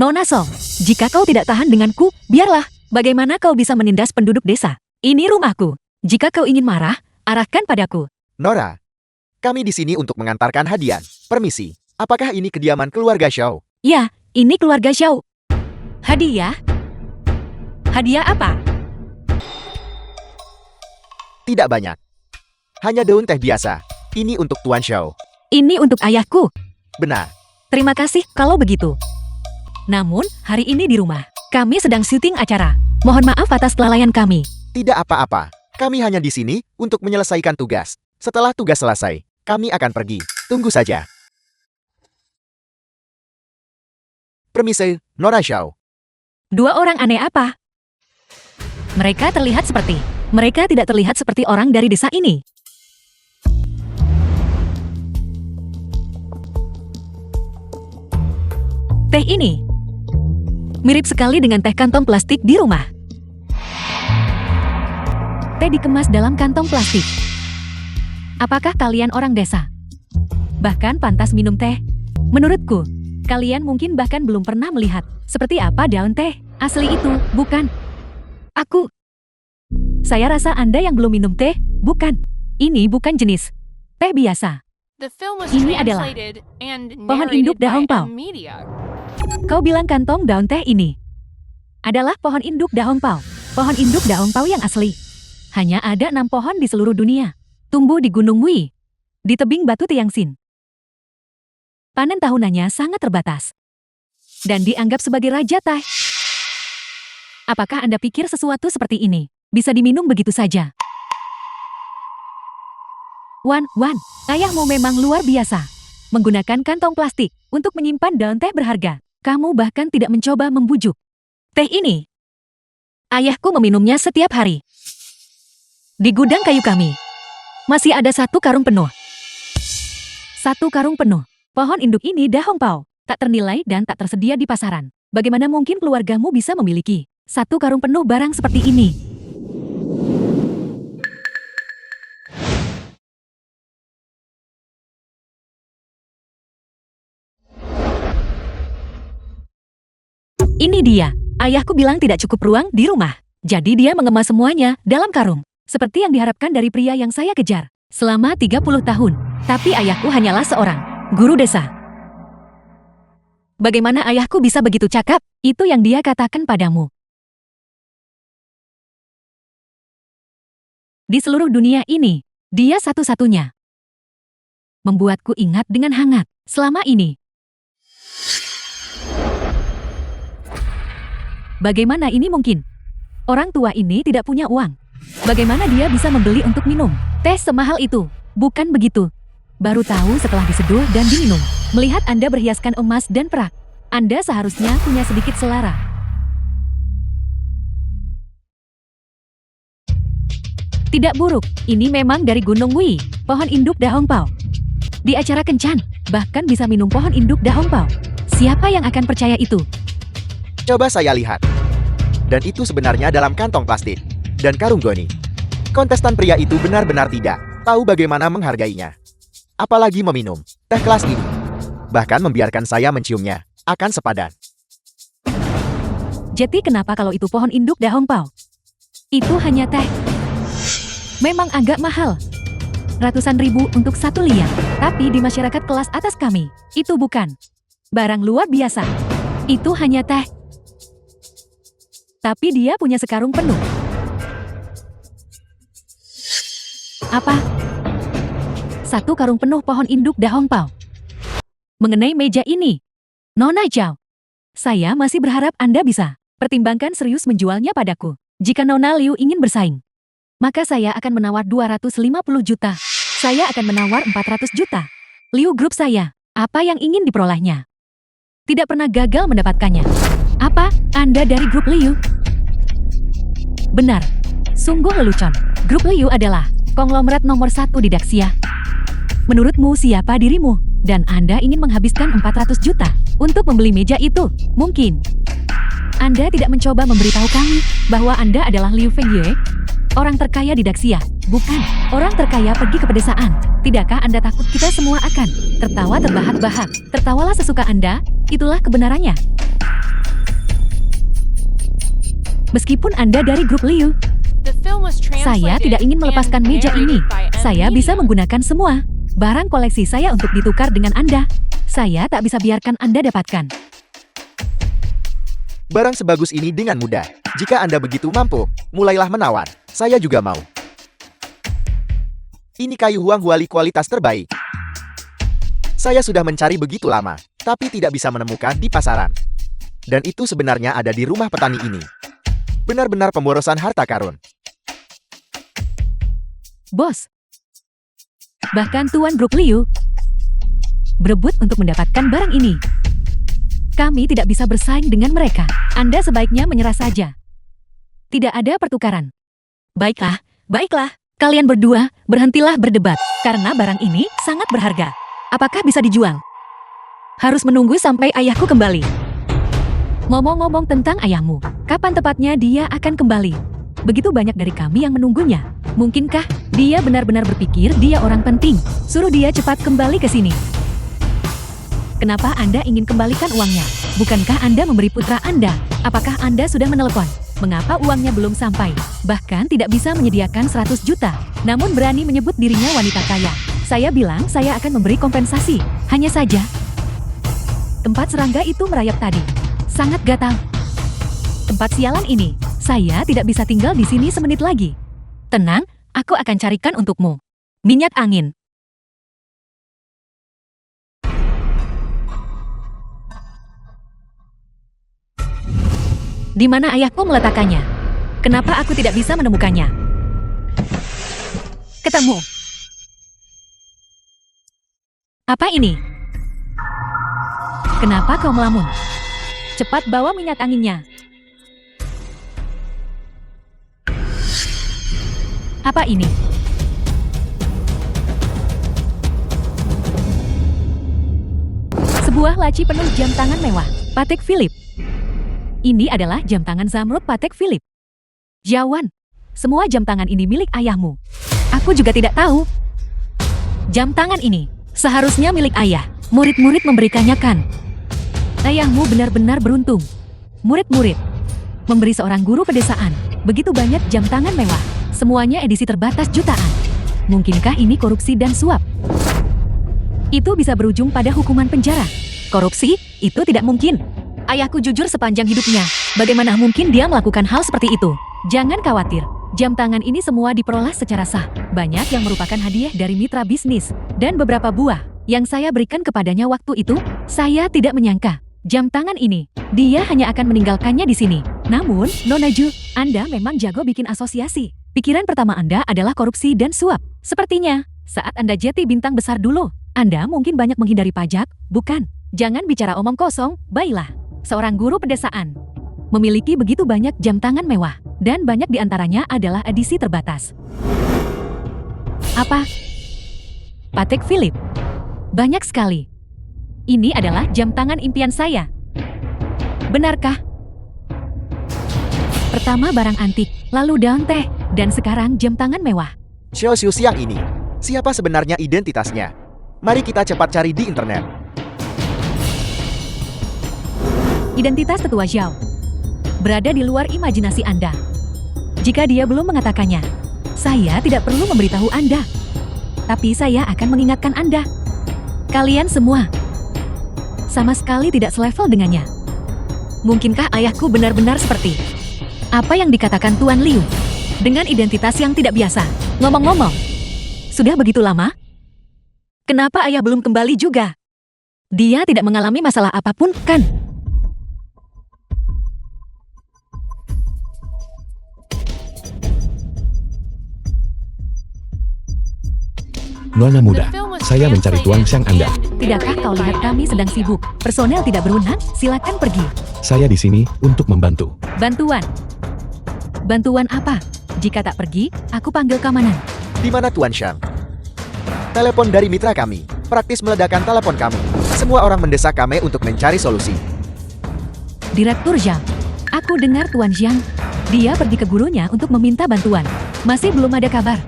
Nona Song, jika kau tidak tahan denganku, biarlah. Bagaimana kau bisa menindas penduduk desa? Ini rumahku. Jika kau ingin marah, arahkan padaku. Nora, kami di sini untuk mengantarkan hadiah. Permisi, apakah ini kediaman keluarga Xiao? Ya, ini keluarga Xiao. Hadiah? Hadiah apa? Tidak banyak. Hanya daun teh biasa. Ini untuk Tuan Xiao. Ini untuk ayahku. Benar. Terima kasih kalau begitu. Namun, hari ini di rumah, kami sedang syuting acara. Mohon maaf atas kelalaian kami. Tidak apa-apa. Kami hanya di sini untuk menyelesaikan tugas. Setelah tugas selesai, kami akan pergi. Tunggu saja. Permisi, Nora Xiao. Dua orang aneh apa? Mereka terlihat seperti... Mereka tidak terlihat seperti orang dari desa ini. Teh ini mirip sekali dengan teh kantong plastik di rumah. Teh dikemas dalam kantong plastik. Apakah kalian orang desa? Bahkan pantas minum teh? Menurutku, kalian mungkin bahkan belum pernah melihat seperti apa daun teh asli itu, bukan? Saya rasa Anda yang belum minum teh, bukan? Ini bukan jenis teh biasa. Ini adalah pohon induk dahong pao. Kau bilang kantong daun teh ini adalah pohon induk dahong pao. Pohon induk dahong pao yang asli. Hanya ada 6 pohon di seluruh dunia. Tumbuh di Gunung Wui, di tebing batu Tiangxin. Panen tahunannya sangat terbatas. Dan dianggap sebagai raja teh. Apakah Anda pikir sesuatu seperti ini bisa diminum begitu saja? Wan, ayahmu memang luar biasa. Menggunakan kantong plastik untuk menyimpan daun teh berharga. Kamu bahkan tidak mencoba membujuk. Teh ini, ayahku meminumnya setiap hari. Di gudang kayu kami, masih ada 1 karung penuh. 1 karung penuh. Pohon induk ini dahong pao, tak ternilai dan tak tersedia di pasaran. Bagaimana mungkin keluargamu bisa memiliki 1 karung penuh barang seperti ini? Ini dia. Ayahku bilang tidak cukup ruang di rumah. Jadi dia mengemas semuanya dalam karung. Seperti yang diharapkan dari pria yang saya kejar selama 30 tahun. Tapi ayahku hanyalah seorang guru desa. Bagaimana ayahku bisa begitu cakap? Itu yang dia katakan padamu. Di seluruh dunia ini, dia satu-satunya. Membuatku ingat dengan hangat selama ini. Bagaimana ini mungkin? Orang tua ini tidak punya uang. Bagaimana dia bisa membeli untuk minum teh semahal itu? Bukan begitu. Baru tahu setelah diseduh dan diminum. Melihat Anda berhiaskan emas dan perak, Anda seharusnya punya sedikit selera. Tidak buruk, ini memang dari Gunung Wui, pohon induk dahong pao. Di acara kencan, bahkan bisa minum pohon induk dahong pao. Siapa yang akan percaya itu? Coba saya lihat. Dan itu sebenarnya dalam kantong plastik. Dan karung goni. Kontestan pria itu benar-benar tidak tahu bagaimana menghargainya. Apalagi meminum teh kelas ini. Bahkan membiarkan saya menciumnya. Akan sepadan. Jadi kenapa kalau itu pohon induk dahong pao? Itu hanya teh. Memang agak mahal. Ratusan ribu untuk 1 liang. Tapi di masyarakat kelas atas kami, itu bukan barang luar biasa. Itu hanya teh. Tapi dia punya sekarung penuh. Apa? 1 karung penuh pohon induk dahong pao. Mengenai meja ini, Nona Zhao, saya masih berharap Anda bisa pertimbangkan serius menjualnya padaku. Jika Nona Liu ingin bersaing, maka saya akan menawar 250 juta. Saya akan menawar 400 juta. Liu Group saya, apa yang ingin diperolehnya? Tidak pernah gagal mendapatkannya. Apa? Anda dari grup Liu? Benar. Sungguh lelucon. Grup Liu adalah konglomerat nomor 1 di Daxia. Menurutmu siapa dirimu? Dan Anda ingin menghabiskan 400 juta untuk membeli meja itu? Mungkin Anda tidak mencoba memberitahu kami bahwa Anda adalah Liu Fengyue, orang terkaya di Daxia. Bukan, orang terkaya pergi ke pedesaan. Tidakkah Anda takut kita semua akan tertawa terbahak-bahak? Tertawalah sesuka Anda, itulah kebenarannya. Meskipun Anda dari grup Liu, saya tidak ingin melepaskan meja ini. Saya bisa menggunakan semua barang koleksi saya untuk ditukar dengan Anda. Saya tak bisa biarkan Anda dapatkan. Barang sebagus ini dengan mudah. Jika Anda begitu mampu, mulailah menawar. Saya juga mau. Ini kayu Huang-Huali kualitas terbaik. Saya sudah mencari begitu lama, tapi tidak bisa menemukan di pasaran. Dan itu sebenarnya ada di rumah petani ini. Benar-benar pemborosan harta karun. Bos. Bahkan Tuan Brook Liu berebut untuk mendapatkan barang ini. Kami tidak bisa bersaing dengan mereka. Anda sebaiknya menyerah saja. Tidak ada pertukaran. Baiklah, baiklah. Kalian berdua berhentilah berdebat, karena barang ini sangat berharga. Apakah bisa dijual? Harus menunggu sampai ayahku kembali. Ngomong-ngomong tentang ayahmu, kapan tepatnya dia akan kembali? Begitu banyak dari kami yang menunggunya. Mungkinkah dia benar-benar berpikir dia orang penting? Suruh dia cepat kembali ke sini. Kenapa Anda ingin kembalikan uangnya? Bukankah Anda memberi putra Anda? Apakah Anda sudah menelepon? Mengapa uangnya belum sampai? Bahkan tidak bisa menyediakan 100 juta. Namun berani menyebut dirinya wanita kaya. Saya bilang saya akan memberi kompensasi. Hanya saja, tempat serangga itu merayap tadi. Sangat gatal. Tempat sialan ini, saya tidak bisa tinggal di sini semenit lagi. Tenang, aku akan carikan untukmu. Minyak angin. Di mana ayahku meletakkannya? Kenapa aku tidak bisa menemukannya? Ketemu. Apa ini? Kenapa kau melamun? Cepat bawa minyak anginnya. Apa ini? Sebuah laci penuh jam tangan mewah, Patek Philippe. Ini adalah jam tangan Zamrud Patek Philippe. Jawan, semua jam tangan ini milik ayahmu. Aku juga tidak tahu. Jam tangan ini seharusnya milik ayah. Murid-murid memberikannya kan? Ayahmu benar-benar beruntung. Murid-murid memberi seorang guru pedesaan begitu banyak jam tangan mewah. Semuanya edisi terbatas jutaan. Mungkinkah ini korupsi dan suap? Itu bisa berujung pada hukuman penjara. Korupsi? Itu tidak mungkin. Ayahku jujur sepanjang hidupnya. Bagaimana mungkin dia melakukan hal seperti itu? Jangan khawatir. Jam tangan ini semua diperoleh secara sah. Banyak yang merupakan hadiah dari mitra bisnis. Dan beberapa buah yang saya berikan kepadanya waktu itu, saya tidak menyangka. Jam tangan ini, dia hanya akan meninggalkannya di sini. Namun, Nona Ju, Anda memang jago bikin asosiasi. Pikiran pertama Anda adalah korupsi dan suap. Sepertinya, saat Anda jadi bintang besar dulu, Anda mungkin banyak menghindari pajak, bukan? Jangan bicara omong kosong, baiklah. Seorang guru pedesaan memiliki begitu banyak jam tangan mewah, dan banyak di antaranya adalah edisi terbatas. Apa? Patek Philippe. Banyak sekali. Ini adalah jam tangan impian saya. Benarkah? Pertama barang antik, lalu daun teh, dan sekarang jam tangan mewah. Xiao Xiu siang ini, siapa sebenarnya identitasnya? Mari kita cepat cari di internet. Identitas tetua Zhao berada di luar imajinasi Anda. Jika dia belum mengatakannya, saya tidak perlu memberitahu Anda. Tapi saya akan mengingatkan Anda. Kalian semua sama sekali tidak selevel dengannya. Mungkinkah ayahku benar-benar seperti apa yang dikatakan Tuan Liu? Dengan identitas yang tidak biasa. Ngomong-ngomong, sudah begitu lama? Kenapa ayah belum kembali juga? Dia tidak mengalami masalah apapun, kan? Nona muda, saya mencari Tuan Xiang Anda. Tidakkah kau lihat kami sedang sibuk? Personel tidak berwenang, silakan pergi. Saya di sini untuk membantu. Bantuan. Bantuan apa? Jika tak pergi, aku panggil keamanan. Di mana Tuan Xiang? Telepon dari mitra kami, praktis meledakkan telepon kami. Semua orang mendesak kami untuk mencari solusi. Direktur Zhang, aku dengar Tuan Xiang, dia pergi ke gurunya untuk meminta bantuan. Masih belum ada kabar.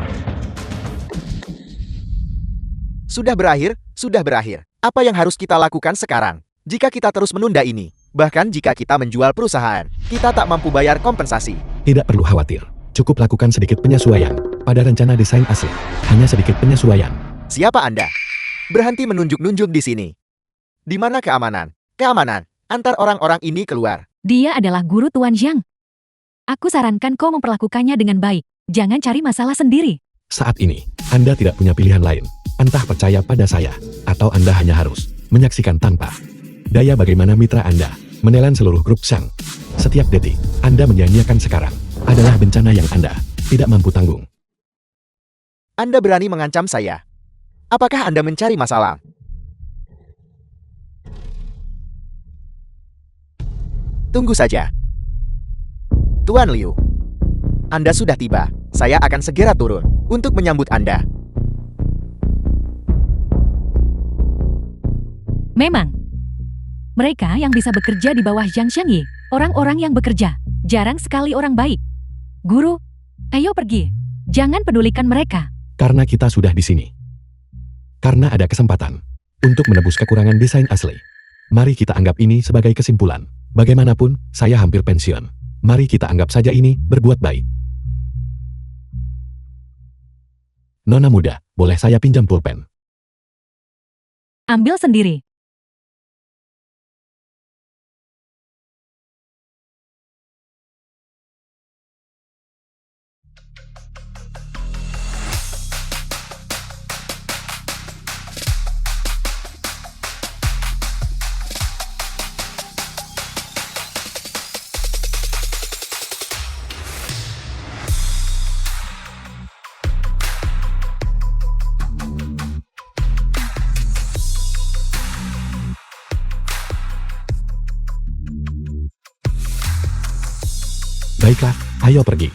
Sudah berakhir, sudah berakhir. Apa yang harus kita lakukan sekarang? Jika kita terus menunda ini, Bahkan jika kita menjual perusahaan, kita tak mampu bayar kompensasi. Tidak perlu khawatir. Cukup lakukan sedikit penyesuaian pada rencana desain asli. Hanya sedikit penyesuaian. Siapa Anda? Berhenti menunjuk-nunjuk di sini. Di mana keamanan? Keamanan. Antar orang-orang ini keluar. Dia adalah guru Tuan Zhang. Aku sarankan kau memperlakukannya dengan baik. Jangan cari masalah sendiri. Saat ini, Anda tidak punya pilihan lain. Entah percaya pada saya, atau Anda hanya harus menyaksikan tanpa daya bagaimana mitra Anda menelan seluruh grup Shang. Setiap detik, Anda menyanyiakan sekarang adalah bencana yang Anda tidak mampu tanggung. Anda berani mengancam saya. Apakah Anda mencari masalah? Tunggu saja. Tuan Liu, Anda sudah tiba. Saya akan segera turun untuk menyambut Anda. Memang. Mereka yang bisa bekerja di bawah Zhang Xiangyi, orang-orang yang bekerja. Jarang sekali orang baik. Guru, ayo pergi. Jangan pedulikan mereka. Karena kita sudah di sini. Karena ada kesempatan untuk menebus kekurangan desain asli. Mari kita anggap ini sebagai kesimpulan. Bagaimanapun, saya hampir pensiun. Mari kita anggap saja ini berbuat baik. Nona muda, boleh saya pinjam pulpen? Ambil sendiri. Baiklah, ayo pergi.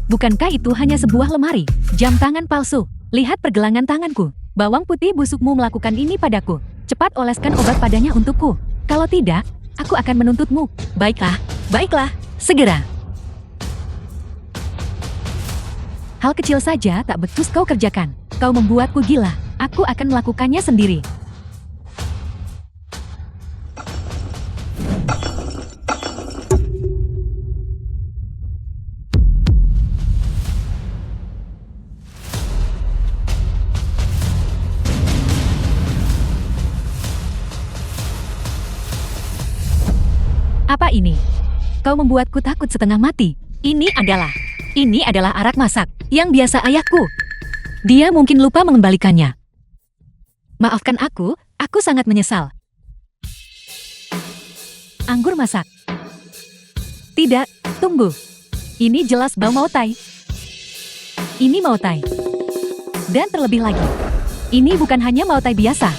Bukankah itu hanya sebuah lemari? Jam tangan palsu. Lihat pergelangan tanganku. Bawang putih busukmu melakukan ini padaku. Cepat oleskan obat padanya untukku. Kalau tidak, aku akan menuntutmu. Baiklah, baiklah, segera. Hal kecil saja tak becus kau kerjakan. Kau membuatku gila. Aku akan melakukannya sendiri. Apa ini? Kau membuatku takut setengah mati. Ini adalah arak masak yang biasa ayahku. Dia mungkin lupa mengembalikannya. Maafkan aku sangat menyesal. Anggur masak. Tidak, tunggu. Ini jelas bau mautai. Ini mautai. Dan terlebih lagi, ini bukan hanya mautai biasa.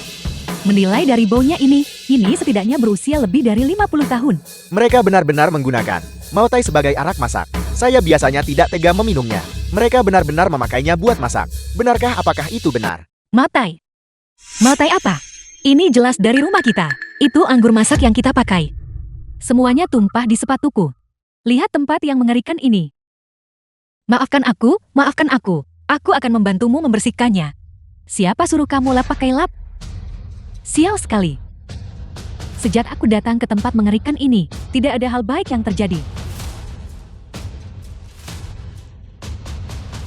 Menilai dari baunya ini setidaknya berusia lebih dari 50 tahun. Mereka benar-benar menggunakan mautai sebagai arak masak. Saya biasanya tidak tega meminumnya. Mereka benar-benar memakainya buat masak. Benarkah apakah itu benar? Mautai. Mautai apa? Ini jelas dari rumah kita. Itu anggur masak yang kita pakai. Semuanya tumpah di sepatuku. Lihat tempat yang mengerikan ini. Maafkan aku. Aku akan membantumu membersihkannya. Siapa suruh kamu lap pakai lap? Sial sekali. Sejak aku datang ke tempat mengerikan ini, tidak ada hal baik yang terjadi.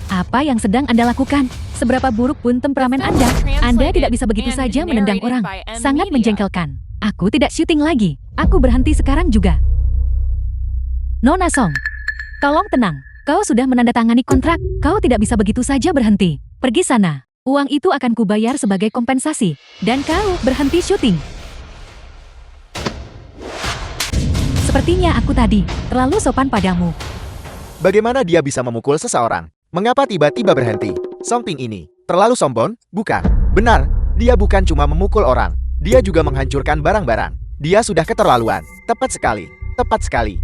Apa yang sedang Anda lakukan? Seberapa buruk pun temperamen Anda, Anda tidak bisa begitu saja menendang orang. Sangat menjengkelkan. Aku tidak syuting lagi. Aku berhenti sekarang juga. Nona Song, tolong tenang. Kau sudah menandatangani kontrak. Kau tidak bisa begitu saja berhenti. Pergi sana. Uang itu akan kubayar sebagai kompensasi. Dan kau berhenti syuting. Sepertinya aku tadi terlalu sopan padamu. Bagaimana dia bisa memukul seseorang? Mengapa tiba-tiba berhenti? Song Ping ini terlalu sombong, bukan? Benar, dia bukan cuma memukul orang. Dia juga menghancurkan barang-barang. Dia sudah keterlaluan. Tepat sekali, tepat sekali.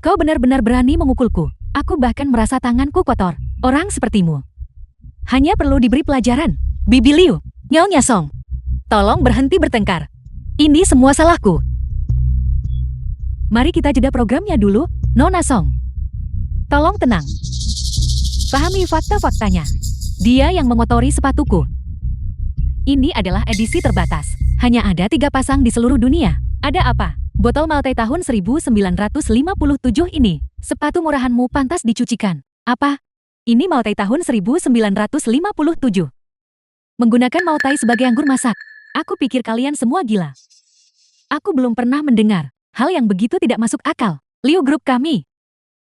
Kau benar-benar berani memukulku. Aku bahkan merasa tanganku kotor. Orang sepertimu hanya perlu diberi pelajaran. Bibi Liu, Nyonya Song, tolong berhenti bertengkar. Ini semua salahku. Mari kita jeda programnya dulu, Nona Song. Tolong tenang. Pahami fakta-faktanya. Dia yang mengotori sepatuku. Ini adalah edisi terbatas. Hanya ada 3 pasang di seluruh dunia. Ada apa? Botol Maltai tahun 1957 ini. Sepatu murahanmu pantas dicucikan. Apa? Ini Maltai tahun 1957. Menggunakan Maltai sebagai anggur masak. Aku pikir kalian semua gila. Aku belum pernah mendengar hal yang begitu tidak masuk akal. Liu Group kami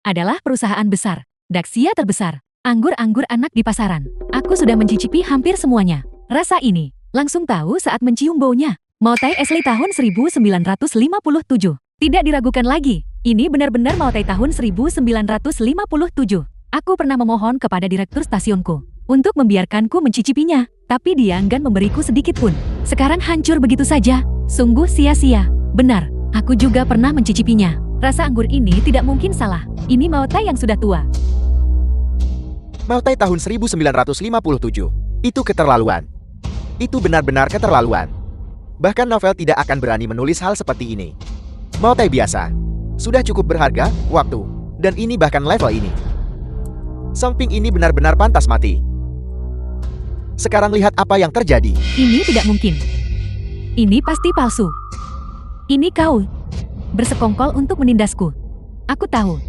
adalah perusahaan besar, Daxia terbesar, anggur-anggur anak di pasaran. Aku sudah mencicipi hampir semuanya. Rasa ini langsung tahu saat mencium baunya. Maltai Asli tahun 1957. Tidak diragukan lagi. Ini benar-benar Maltai tahun 1957. Aku pernah memohon kepada direktur stasiunku untuk membiarkanku mencicipinya, tapi dia enggan memberiku sedikit pun. Sekarang hancur begitu saja. Sungguh sia-sia. Benar, aku juga pernah mencicipinya. Rasa anggur ini tidak mungkin salah. Ini Maltai yang sudah tua. Maltai tahun 1957. Itu keterlaluan. Itu benar-benar keterlaluan. Bahkan novel tidak akan berani menulis hal seperti ini. Maltai biasa. Sudah cukup berharga, waktu. Dan ini bahkan level ini. Songping ini benar-benar pantas mati. Sekarang lihat apa yang terjadi. Ini tidak mungkin. Ini pasti palsu. Ini kau bersekongkol untuk menindasku. Aku tahu.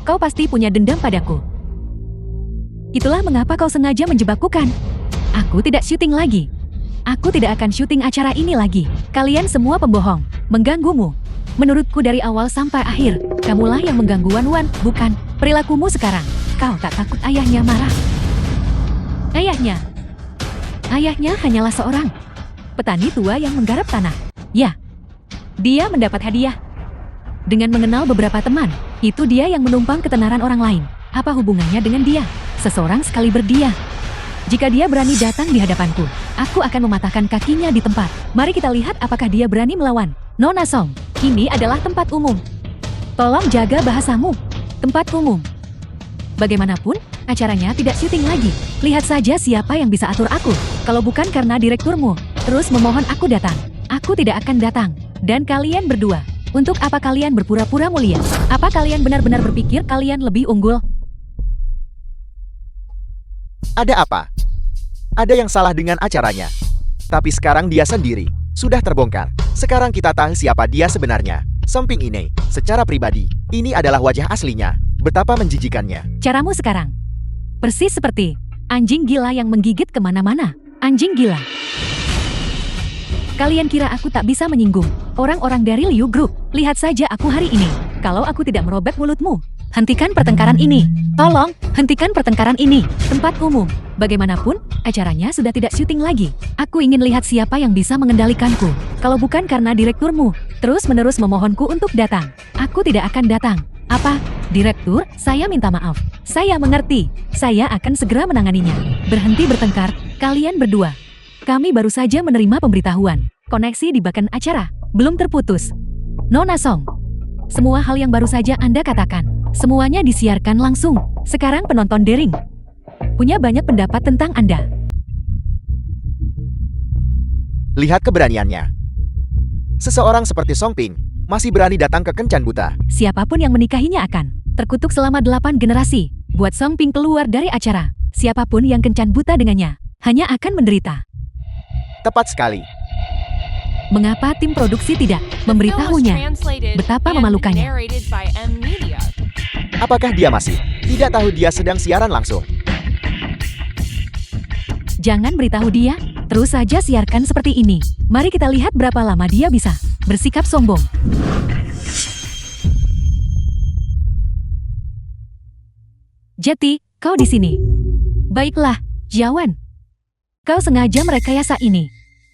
Kau pasti punya dendam padaku. Itulah mengapa kau sengaja menjebakku kan? Aku tidak syuting lagi. Aku tidak akan syuting acara ini lagi. Kalian semua pembohong, mengganggumu. Menurutku dari awal sampai akhir, kamulah yang mengganggu Wan-Wan, bukan? Perilakumu sekarang, kau tak takut ayahnya marah? Ayahnya hanyalah seorang petani tua yang menggarap tanah. Ya, dia mendapat hadiah. Dengan mengenal beberapa teman, itu dia yang menumpang ketenaran orang lain. Apa hubungannya dengan dia? Seseorang sekali berdia. Jika dia berani datang di hadapanku, aku akan mematahkan kakinya di tempat. Mari kita lihat apakah dia berani melawan. Nona Song, ini adalah tempat umum. Tolong jaga bahasamu. Tempat umum. Bagaimanapun, acaranya tidak syuting lagi. Lihat saja siapa yang bisa atur aku. Kalau bukan karena direkturmu, terus memohon aku datang. Aku tidak akan datang. Dan kalian berdua, untuk apa kalian berpura-pura mulia? Apa kalian benar-benar berpikir kalian lebih unggul? Ada apa? Ada yang salah dengan acaranya. Tapi sekarang dia sendiri sudah terbongkar. Sekarang kita tahu siapa dia sebenarnya. Songping ini, secara pribadi, ini adalah wajah aslinya. Betapa menjijikannya. Caramu sekarang persis seperti anjing gila yang menggigit kemana-mana. Anjing gila. Kalian kira aku tak bisa menyinggung orang-orang dari Liu Group? Lihat saja aku hari ini. Kalau aku tidak merobek mulutmu. Hentikan pertengkaran ini. Tolong, hentikan pertengkaran ini. Tempat umum. Bagaimanapun, acaranya sudah tidak syuting lagi. Aku ingin lihat siapa yang bisa mengendalikanku. Kalau bukan karena direkturmu, terus-menerus memohonku untuk datang. Aku tidak akan datang. Apa? Direktur, saya minta maaf. Saya mengerti. Saya akan segera menanganinya. Berhenti bertengkar, kalian berdua. Kami baru saja menerima pemberitahuan. Koneksi di bahkan acara belum terputus. Nona Song, semua hal yang baru saja Anda katakan, semuanya disiarkan langsung. Sekarang penonton daring punya banyak pendapat tentang Anda. Lihat keberaniannya. Seseorang seperti Songping masih berani datang ke Kencan Buta. Siapapun yang menikahinya akan terkutuk selama 8 generasi. Buat Songping keluar dari acara, siapapun yang kencan buta dengannya hanya akan menderita. Tepat sekali. Mengapa tim produksi tidak memberitahunya? Betapa memalukannya. Apakah dia masih tidak tahu dia sedang siaran langsung? Jangan beritahu dia, terus saja siarkan seperti ini. Mari kita lihat berapa lama dia bisa bersikap sombong. Jeti, kau di sini. Baiklah, Jiawan. Kau sengaja merekayasa ini.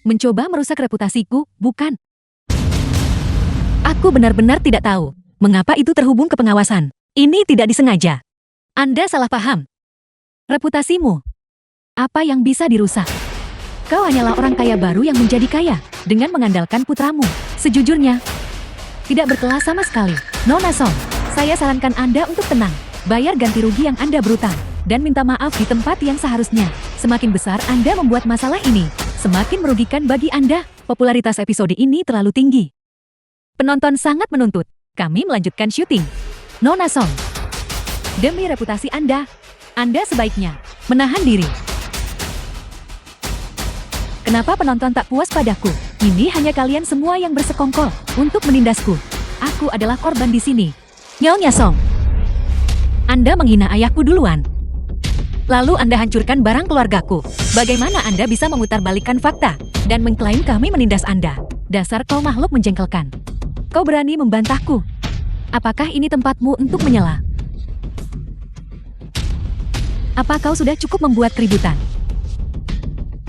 Mencoba merusak reputasiku, bukan? Aku benar-benar tidak tahu mengapa itu terhubung ke pengawasan. Ini tidak disengaja. Anda salah paham. Reputasimu. Apa yang bisa dirusak? Kau hanyalah orang kaya baru yang menjadi kaya dengan mengandalkan putramu. Sejujurnya, tidak berkelas sama sekali. Nona Song, saya sarankan Anda untuk tenang. Bayar ganti rugi yang Anda berutang dan minta maaf di tempat yang seharusnya. Semakin besar Anda membuat masalah ini, semakin merugikan bagi Anda. Popularitas episode ini terlalu tinggi. Penonton sangat menuntut kami melanjutkan syuting. Nona Song, demi reputasi Anda sebaiknya menahan diri. Kenapa penonton tak puas padaku? Ini hanya kalian semua yang bersekongkol untuk menindasku. Aku adalah korban di sini. Nyonya Song. Anda menghina ayahku duluan. Lalu Anda hancurkan barang keluargaku. Bagaimana Anda bisa memutarbalikkan fakta dan mengklaim kami menindas Anda? Dasar kau makhluk menjengkelkan. Kau berani membantahku. Apakah ini tempatmu untuk menyela? Apa kau sudah cukup membuat keributan?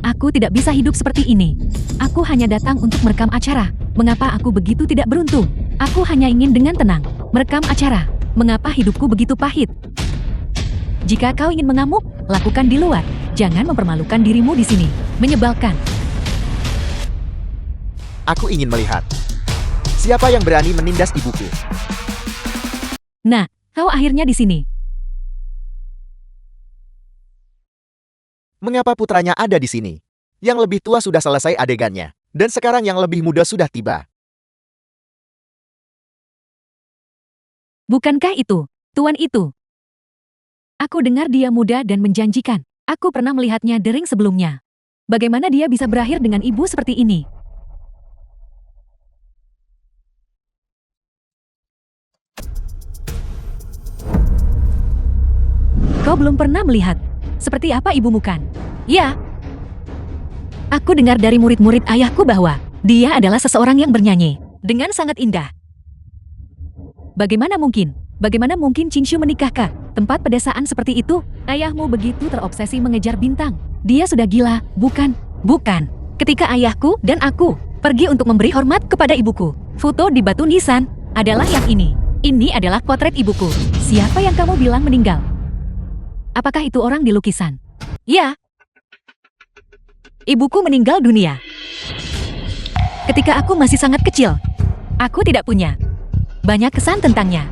Aku tidak bisa hidup seperti ini. Aku hanya datang untuk merekam acara. Mengapa aku begitu tidak beruntung? Aku hanya ingin dengan tenang merekam acara. Mengapa hidupku begitu pahit? Jika kau ingin mengamuk, lakukan di luar. Jangan mempermalukan dirimu di sini. Menyebalkan. Aku ingin melihat. Siapa yang berani menindas ibuku? Nah, kau akhirnya di sini. Mengapa putranya ada di sini? Yang lebih tua sudah selesai adegannya. Dan sekarang yang lebih muda sudah tiba. Bukankah itu, tuan itu? Aku dengar dia muda dan menjanjikan. Aku pernah melihatnya dering sebelumnya. Bagaimana dia bisa berakhir dengan ibu seperti ini? Kau belum pernah melihat. Seperti apa ibumu kan? Ya. Aku dengar dari murid-murid ayahku bahwa dia adalah seseorang yang bernyanyi dengan sangat indah. Bagaimana mungkin? Bagaimana mungkin Qingshu menikahkan tempat pedesaan seperti itu? Ayahmu begitu terobsesi mengejar bintang. Dia sudah gila, bukan? Bukan. Ketika ayahku dan aku pergi untuk memberi hormat kepada ibuku, foto di batu nisan adalah yang ini. Ini adalah potret ibuku. Siapa yang kamu bilang meninggal? Apakah itu orang di lukisan? Ya. Ibuku meninggal dunia. Ketika aku masih sangat kecil, aku tidak punya banyak kesan tentangnya.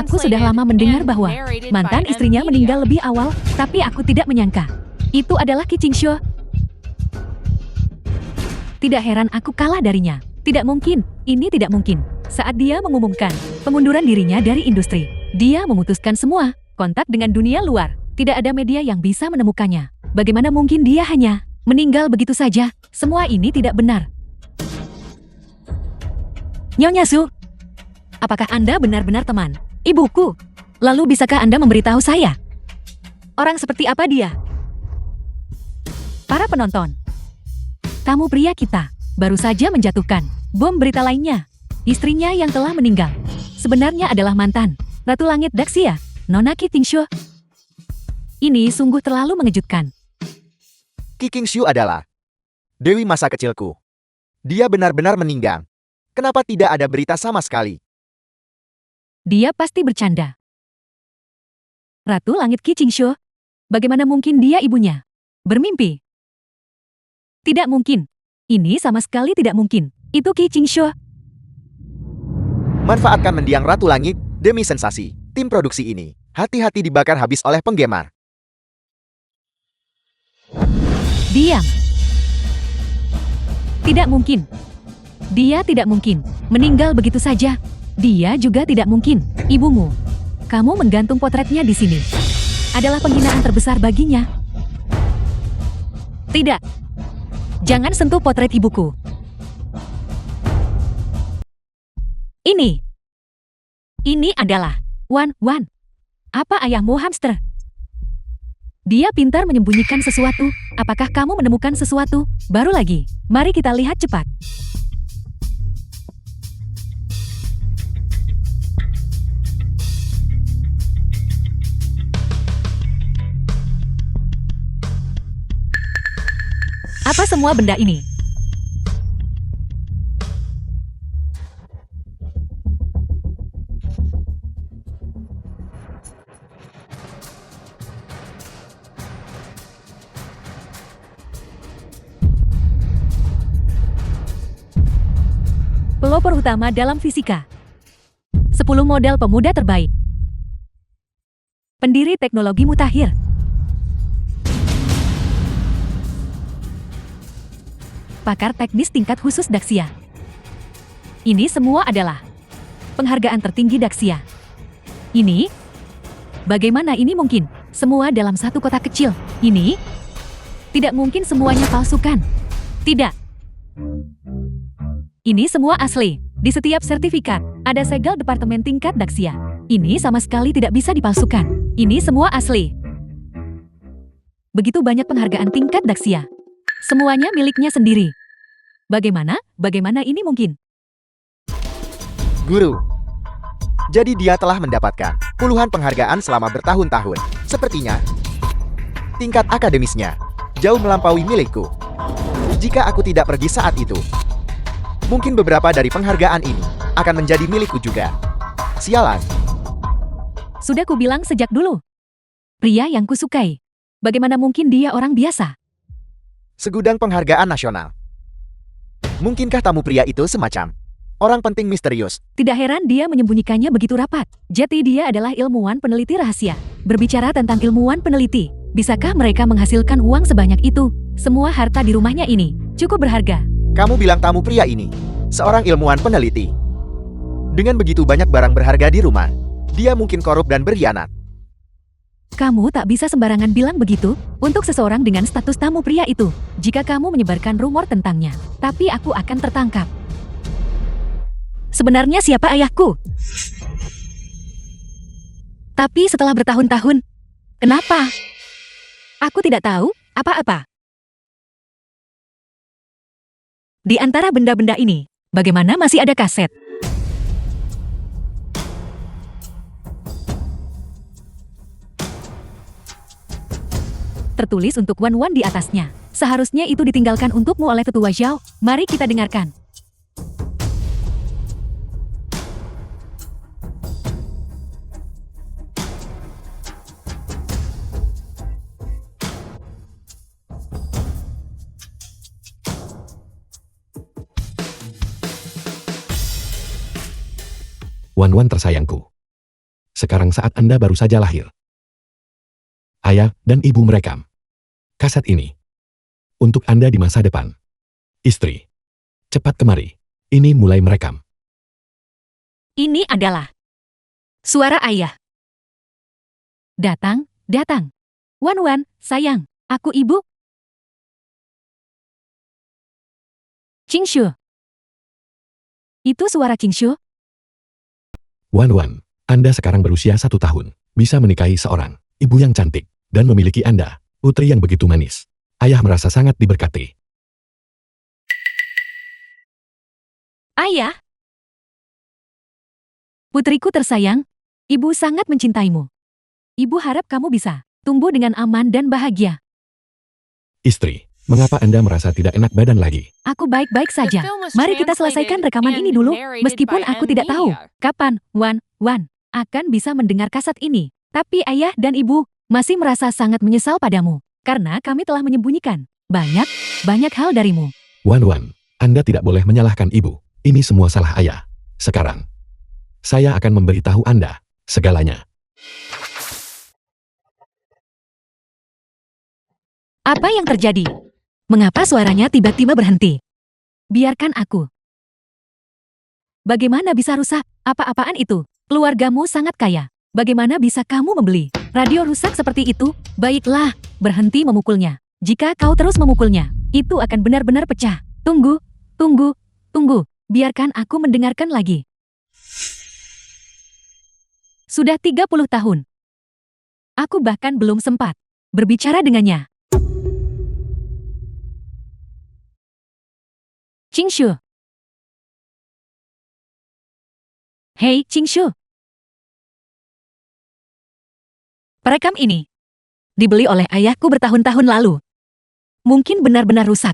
Aku sudah lama mendengar bahwa mantan istrinya meninggal lebih awal, tapi aku tidak menyangka itu adalah Qi Qingshu. Tidak heran aku kalah darinya. Tidak mungkin, ini tidak mungkin. Saat dia mengumumkan pengunduran dirinya dari industri, dia memutuskan semua kontak dengan dunia luar. Tidak ada media yang bisa menemukannya. Bagaimana mungkin dia hanya meninggal begitu saja? Semua ini tidak benar. Nyonya Su, apakah Anda benar-benar teman ibuku? Lalu bisakah Anda memberitahu saya? Orang seperti apa dia? Para penonton, tamu pria kita baru saja menjatuhkan bom berita lainnya. Istrinya yang telah meninggal sebenarnya adalah mantan Ratu Langit Daxia, Nona Qi Qingshu. Ini sungguh terlalu mengejutkan. Qi Qingshu adalah dewi masa kecilku. Dia benar-benar meninggal. Kenapa tidak ada berita sama sekali? Dia pasti bercanda. Ratu Langit Qi Qingshu? Bagaimana mungkin dia ibunya? Bermimpi? Tidak mungkin. Ini sama sekali tidak mungkin. Itu Qi Qingshu. Manfaatkan mendiang Ratu Langit demi sensasi. Tim produksi ini hati-hati dibakar habis oleh penggemar. Diam. Tidak mungkin. Dia tidak mungkin meninggal begitu saja. Dia juga tidak mungkin ibumu. Kamu menggantung potretnya di sini. Adalah penghinaan terbesar baginya. Tidak. Jangan sentuh potret ibuku. Ini adalah Wan. Apa ayahmu hamster? Dia pintar menyembunyikan sesuatu. Apakah kamu menemukan sesuatu? Baru lagi. Mari kita lihat cepat. Apa semua benda ini? Pelopor utama dalam fisika. 10 model pemuda terbaik. Pendiri teknologi mutakhir. Pakar teknis tingkat khusus Daxia. Ini semua adalah penghargaan tertinggi Daxia. Ini? Bagaimana ini mungkin? Semua dalam satu kota kecil. Ini? Tidak mungkin semuanya palsukan. Tidak. Ini semua asli. Di setiap sertifikat, ada segel departemen tingkat Daxia. Ini sama sekali tidak bisa dipalsukan. Ini semua asli. Begitu banyak penghargaan tingkat Daxia. Semuanya miliknya sendiri. Bagaimana? Bagaimana ini mungkin? Guru. Jadi dia telah mendapatkan puluhan penghargaan selama bertahun-tahun. Sepertinya, tingkat akademisnya jauh melampaui milikku. Jika aku tidak pergi saat itu, mungkin beberapa dari penghargaan ini akan menjadi milikku juga. Sialan. Sudah kubilang sejak dulu. Pria yang kusukai. Bagaimana mungkin dia orang biasa? Segudang penghargaan nasional. Mungkinkah tamu pria itu semacam orang penting misterius? Tidak heran dia menyembunyikannya begitu rapat. Jadi dia adalah ilmuwan peneliti rahasia. Berbicara tentang ilmuwan peneliti, bisakah mereka menghasilkan uang sebanyak itu? Semua harta di rumahnya ini cukup berharga. Kamu bilang tamu pria ini seorang ilmuwan peneliti. Dengan begitu banyak barang berharga di rumah, dia mungkin korup dan berkhianat. Kamu tak bisa sembarangan bilang begitu untuk seseorang dengan status tamu pria itu. Jika kamu menyebarkan rumor tentangnya, tapi aku akan tertangkap. Sebenarnya siapa ayahku? Tapi setelah bertahun-tahun, kenapa? Aku tidak tahu apa-apa. Di antara benda-benda ini, bagaimana masih ada kaset? Tertulis untuk Wan di atasnya. Seharusnya itu ditinggalkan untukmu oleh tetua Zhao. Mari kita dengarkan. Wan tersayangku. Sekarang saat Anda baru saja lahir. Ayah dan ibu merekam kaset ini untuk Anda di masa depan. Istri, cepat kemari. Ini mulai merekam. Ini adalah suara ayah. Datang, datang. Wan, sayang, aku ibu. Qingshu. Itu suara Qingshu? Wan, Anda sekarang berusia 1 tahun. Bisa menikahi seorang ibu yang cantik dan memiliki Anda, putri yang begitu manis. Ayah merasa sangat diberkati. Ayah. Putriku tersayang, ibu sangat mencintaimu. Ibu harap kamu bisa tumbuh dengan aman dan bahagia. Istri, mengapa Anda merasa tidak enak badan lagi? Aku baik-baik saja. Mari kita selesaikan rekaman ini dulu, meskipun aku tidak tahu kapan Wan akan bisa mendengar kaset ini. Tapi ayah dan ibu masih merasa sangat menyesal padamu, karena kami telah menyembunyikan banyak hal darimu. Wan, Anda tidak boleh menyalahkan ibu. Ini semua salah ayah. Sekarang, saya akan memberitahu Anda segalanya. Apa yang terjadi? Mengapa suaranya tiba-tiba berhenti? Biarkan aku. Bagaimana bisa rusak? Apa-apaan itu? Keluargamu sangat kaya. Bagaimana bisa kamu membeli radio rusak seperti itu? Baiklah, berhenti memukulnya. Jika kau terus memukulnya, itu akan benar-benar pecah. Tunggu. Biarkan aku mendengarkan lagi. Sudah 30 tahun. Aku bahkan belum sempat berbicara dengannya. Qingshu. Hei, Qingshu. Perekam ini dibeli oleh ayahku bertahun-tahun lalu. Mungkin benar-benar rusak.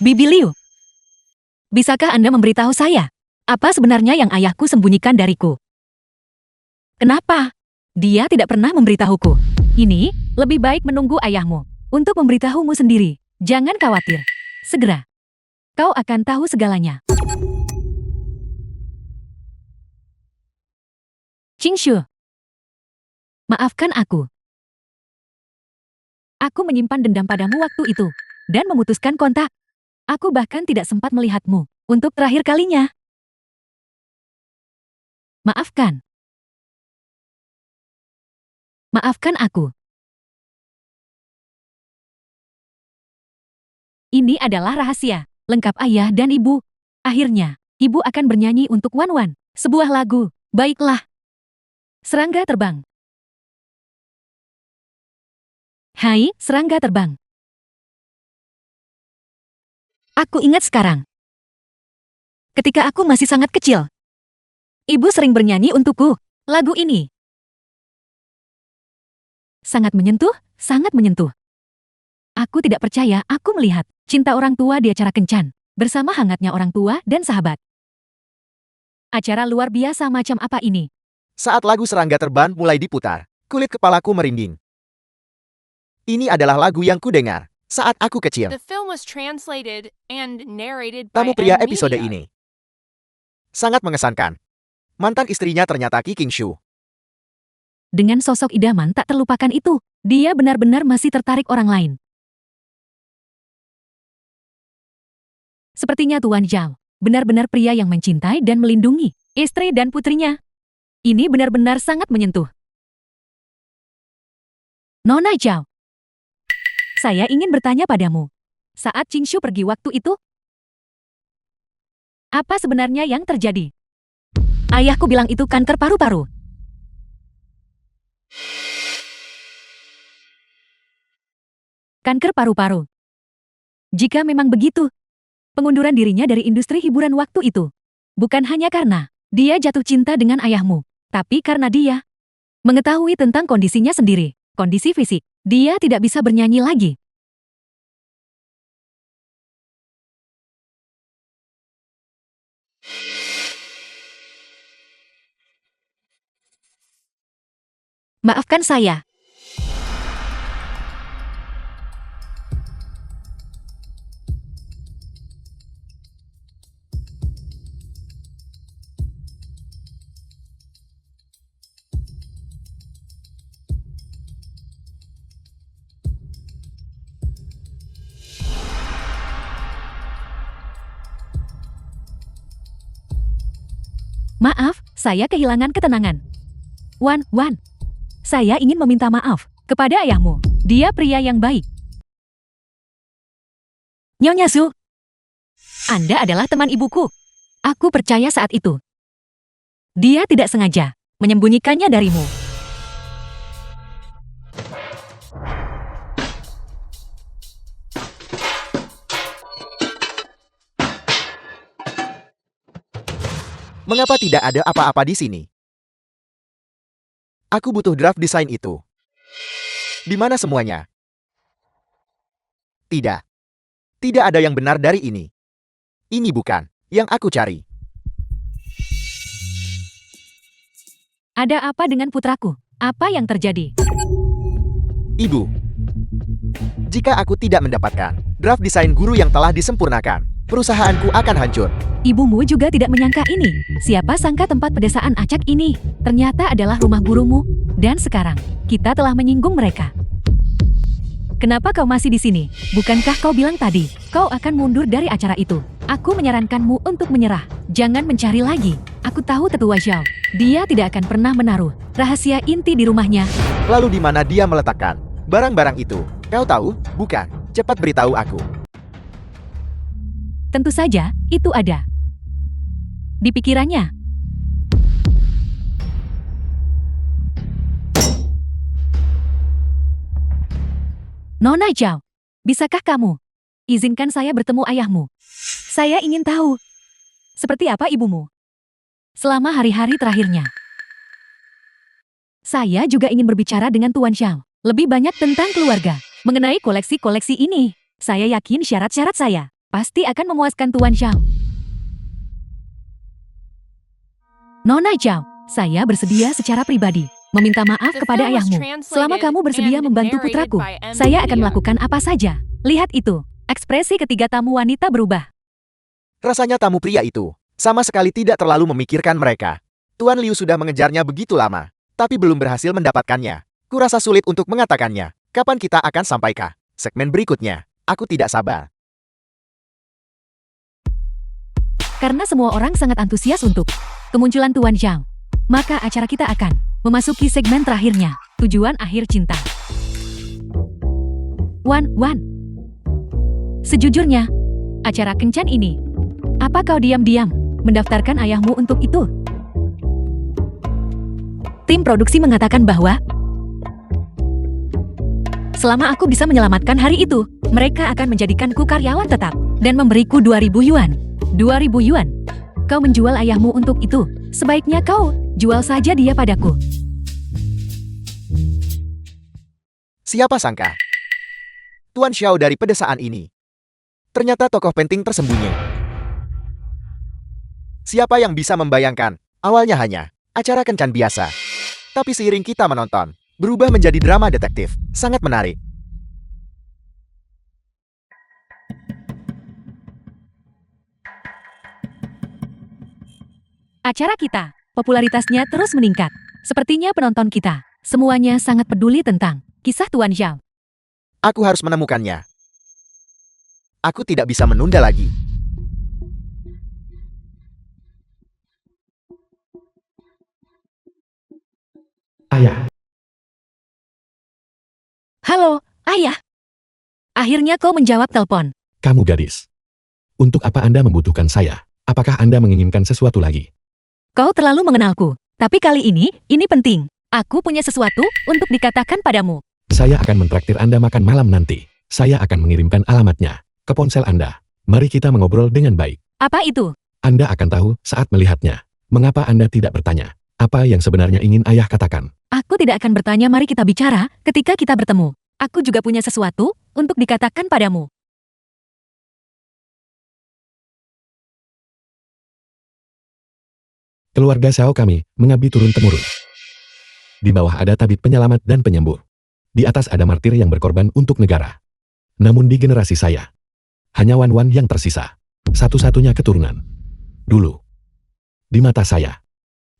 Bibi Liu, bisakah Anda memberitahu saya apa sebenarnya yang ayahku sembunyikan dariku? Kenapa dia tidak pernah memberitahuku? Ini lebih baik menunggu ayahmu untuk memberitahumu sendiri. Jangan khawatir. Segera kau akan tahu segalanya. Qingshu, maafkan aku. Aku menyimpan dendam padamu waktu itu dan memutuskan kontak. Aku bahkan tidak sempat melihatmu untuk terakhir kalinya. Maafkan. Maafkan aku. Ini adalah rahasia, lengkap ayah dan ibu. Akhirnya, ibu akan bernyanyi untuk Wan Wan, sebuah lagu. Baiklah. Serangga terbang. Hai, serangga terbang. Aku ingat sekarang. Ketika aku masih sangat kecil, ibu sering bernyanyi untukku lagu ini. Sangat menyentuh, sangat menyentuh. Aku tidak percaya aku melihat cinta orang tua di acara kencan, bersama hangatnya orang tua dan sahabat. Acara luar biasa macam apa ini? Saat lagu Serangga Terbang mulai diputar, kulit kepalaku merinding. Ini adalah lagu yang kudengar saat aku kecil. The film was translated and narrated Tamu by pria Ed episode Media. ini sangat mengesankan. Mantan istrinya ternyata Ki Qingshu. Dengan sosok idaman tak terlupakan itu, dia benar-benar masih tertarik orang lain. Sepertinya Tuan Zhao, benar-benar pria yang mencintai dan melindungi istri dan putrinya. Ini benar-benar sangat menyentuh. Nona Zhao, saya ingin bertanya padamu. Saat Qingshu pergi waktu itu, apa sebenarnya yang terjadi? Ayahku bilang itu kanker paru-paru. Kanker paru-paru. Jika memang begitu, pengunduran dirinya dari industri hiburan waktu itu bukan hanya karena dia jatuh cinta dengan ayahmu, tapi karena dia mengetahui tentang kondisinya sendiri, kondisi fisik. Dia tidak bisa bernyanyi lagi. Maafkan saya. Maaf, saya kehilangan ketenangan. Wan, saya ingin meminta maaf kepada ayahmu. Dia pria yang baik. Nyonya Su, Anda adalah teman ibuku. Aku percaya saat itu. Dia tidak sengaja menyembunyikannya darimu. Mengapa tidak ada apa-apa di sini? Aku butuh draft desain itu. Di mana semuanya? Tidak. Tidak ada yang benar dari ini. Ini bukan yang aku cari. Ada apa dengan putraku? Apa yang terjadi? Ibu, jika aku tidak mendapatkan draft desain guru yang telah disempurnakan, perusahaanku akan hancur. Ibumu juga tidak menyangka ini. Siapa sangka tempat pedesaan acak ini ternyata adalah rumah gurumu. Dan sekarang, kita telah menyinggung mereka. Kenapa kau masih di sini? Bukankah kau bilang tadi, kau akan mundur dari acara itu? Aku menyarankanmu untuk menyerah. Jangan mencari lagi. Aku tahu tetua Zhao. Dia tidak akan pernah menaruh rahasia inti di rumahnya. Lalu di mana dia meletakkan barang-barang itu? Kau tahu? Bukan. Cepat beritahu aku. Tentu saja, itu ada di pikirannya. Nona Zhao, bisakah kamu izinkan saya bertemu ayahmu? Saya ingin tahu, seperti apa ibumu selama hari-hari terakhirnya. Saya juga ingin berbicara dengan Tuan Zhao lebih banyak tentang keluarga. Mengenai koleksi-koleksi ini, saya yakin syarat-syarat saya pasti akan memuaskan Tuan Zhao. Nona Zhao, saya bersedia secara pribadi meminta maaf kepada ayahmu. Selama kamu bersedia membantu putraku, saya akan melakukan apa saja. Lihat itu, ekspresi ketiga tamu wanita berubah. Rasanya tamu pria itu sama sekali tidak terlalu memikirkan mereka. Tuan Liu sudah mengejarnya begitu lama, tapi belum berhasil mendapatkannya. Kurasa sulit untuk mengatakannya. Kapan kita akan sampai ke segmen berikutnya? Aku tidak sabar. Karena semua orang sangat antusias untuk kemunculan Tuan Zhao, maka acara kita akan memasuki segmen terakhirnya, tujuan akhir cinta. Wan, Sejujurnya, acara kencan ini, apa kau diam-diam mendaftarkan ayahmu untuk itu? Tim produksi mengatakan bahwa selama aku bisa menyelamatkan hari itu, mereka akan menjadikanku karyawan tetap dan memberiku 2.000 yuan. 2.000 yuan. Kau menjual ayahmu untuk itu. Sebaiknya kau jual saja dia padaku. Siapa sangka? Tuan Xiao dari pedesaan ini. Ternyata tokoh penting tersembunyi. Siapa yang bisa membayangkan? Awalnya hanya acara kencan biasa. Tapi seiring kita menonton, berubah menjadi drama detektif. Sangat menarik. Acara kita, popularitasnya terus meningkat. Sepertinya penonton kita, semuanya sangat peduli tentang kisah Tuan Xiao. Aku harus menemukannya. Aku tidak bisa menunda lagi. Ayah, Halo, ayah. Akhirnya kau menjawab telepon. kamu gadis. Untuk apa Anda membutuhkan saya? Apakah Anda menginginkan sesuatu lagi? Kau terlalu mengenalku. Tapi kali ini penting. Aku punya sesuatu untuk dikatakan padamu. Saya akan mentraktir Anda makan malam nanti. Saya akan mengirimkan alamatnya ke ponsel Anda. Mari kita mengobrol dengan baik. Apa itu? Anda akan tahu saat melihatnya. Mengapa Anda tidak bertanya? Apa yang sebenarnya ingin ayah katakan? Aku tidak akan bertanya mari kita bicara ketika kita bertemu. Aku juga punya sesuatu untuk dikatakan padamu. Keluarga Xiao kami mengabdi turun-temurun. Di bawah ada tabib penyelamat dan penyembur. Di atas ada martir yang berkorban untuk negara. Namun di generasi saya, hanya Wan Wan yang tersisa. Satu-satunya keturunan. Dulu, di mata saya,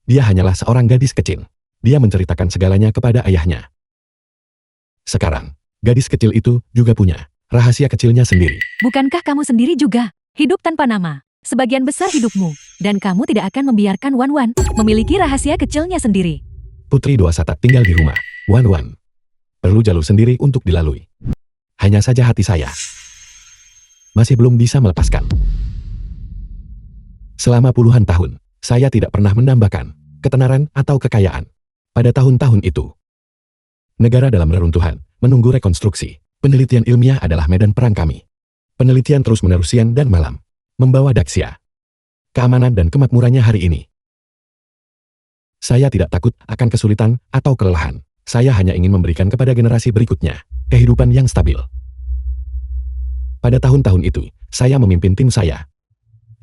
dia hanyalah seorang gadis kecil. Dia menceritakan segalanya kepada ayahnya. Sekarang, gadis kecil itu juga punya rahasia kecilnya sendiri. Bukankah kamu sendiri juga hidup tanpa nama? Sebagian besar hidupmu, dan kamu tidak akan membiarkan Wan Wan memiliki rahasia kecilnya sendiri. Putri Dua Satak tinggal di rumah. Wan Wan perlu jalur sendiri untuk dilalui. Hanya saja hati saya masih belum bisa melepaskan. Selama puluhan tahun, saya tidak pernah mendambakan ketenaran atau kekayaan. Pada tahun-tahun itu, negara dalam reruntuhan, menunggu rekonstruksi. Penelitian ilmiah adalah medan perang kami. Penelitian terus-menerus siang dan malam, membawa Daxia, keamanan dan kemakmurannya hari ini. Saya tidak takut akan kesulitan atau kelelahan. Saya hanya ingin memberikan kepada generasi berikutnya kehidupan yang stabil. Pada tahun-tahun itu, saya memimpin tim saya.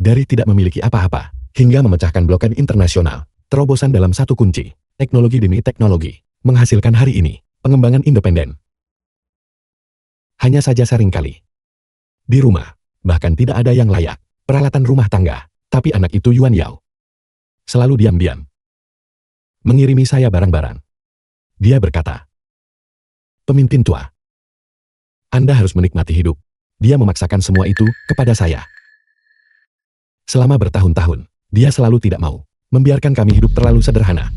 Dari tidak memiliki apa-apa, hingga memecahkan blokade internasional, terobosan dalam satu kunci, teknologi demi teknologi, menghasilkan hari ini, pengembangan independen. Hanya saja seringkali, di rumah, bahkan tidak ada yang layak, peralatan rumah tangga, tapi anak itu Yuan Yao selalu diam-diam mengirimi saya barang-barang. Dia berkata, "Pemimpin tua, Anda harus menikmati hidup." Dia memaksakan semua itu kepada saya. Selama bertahun-tahun, dia selalu tidak mau membiarkan kami hidup terlalu sederhana.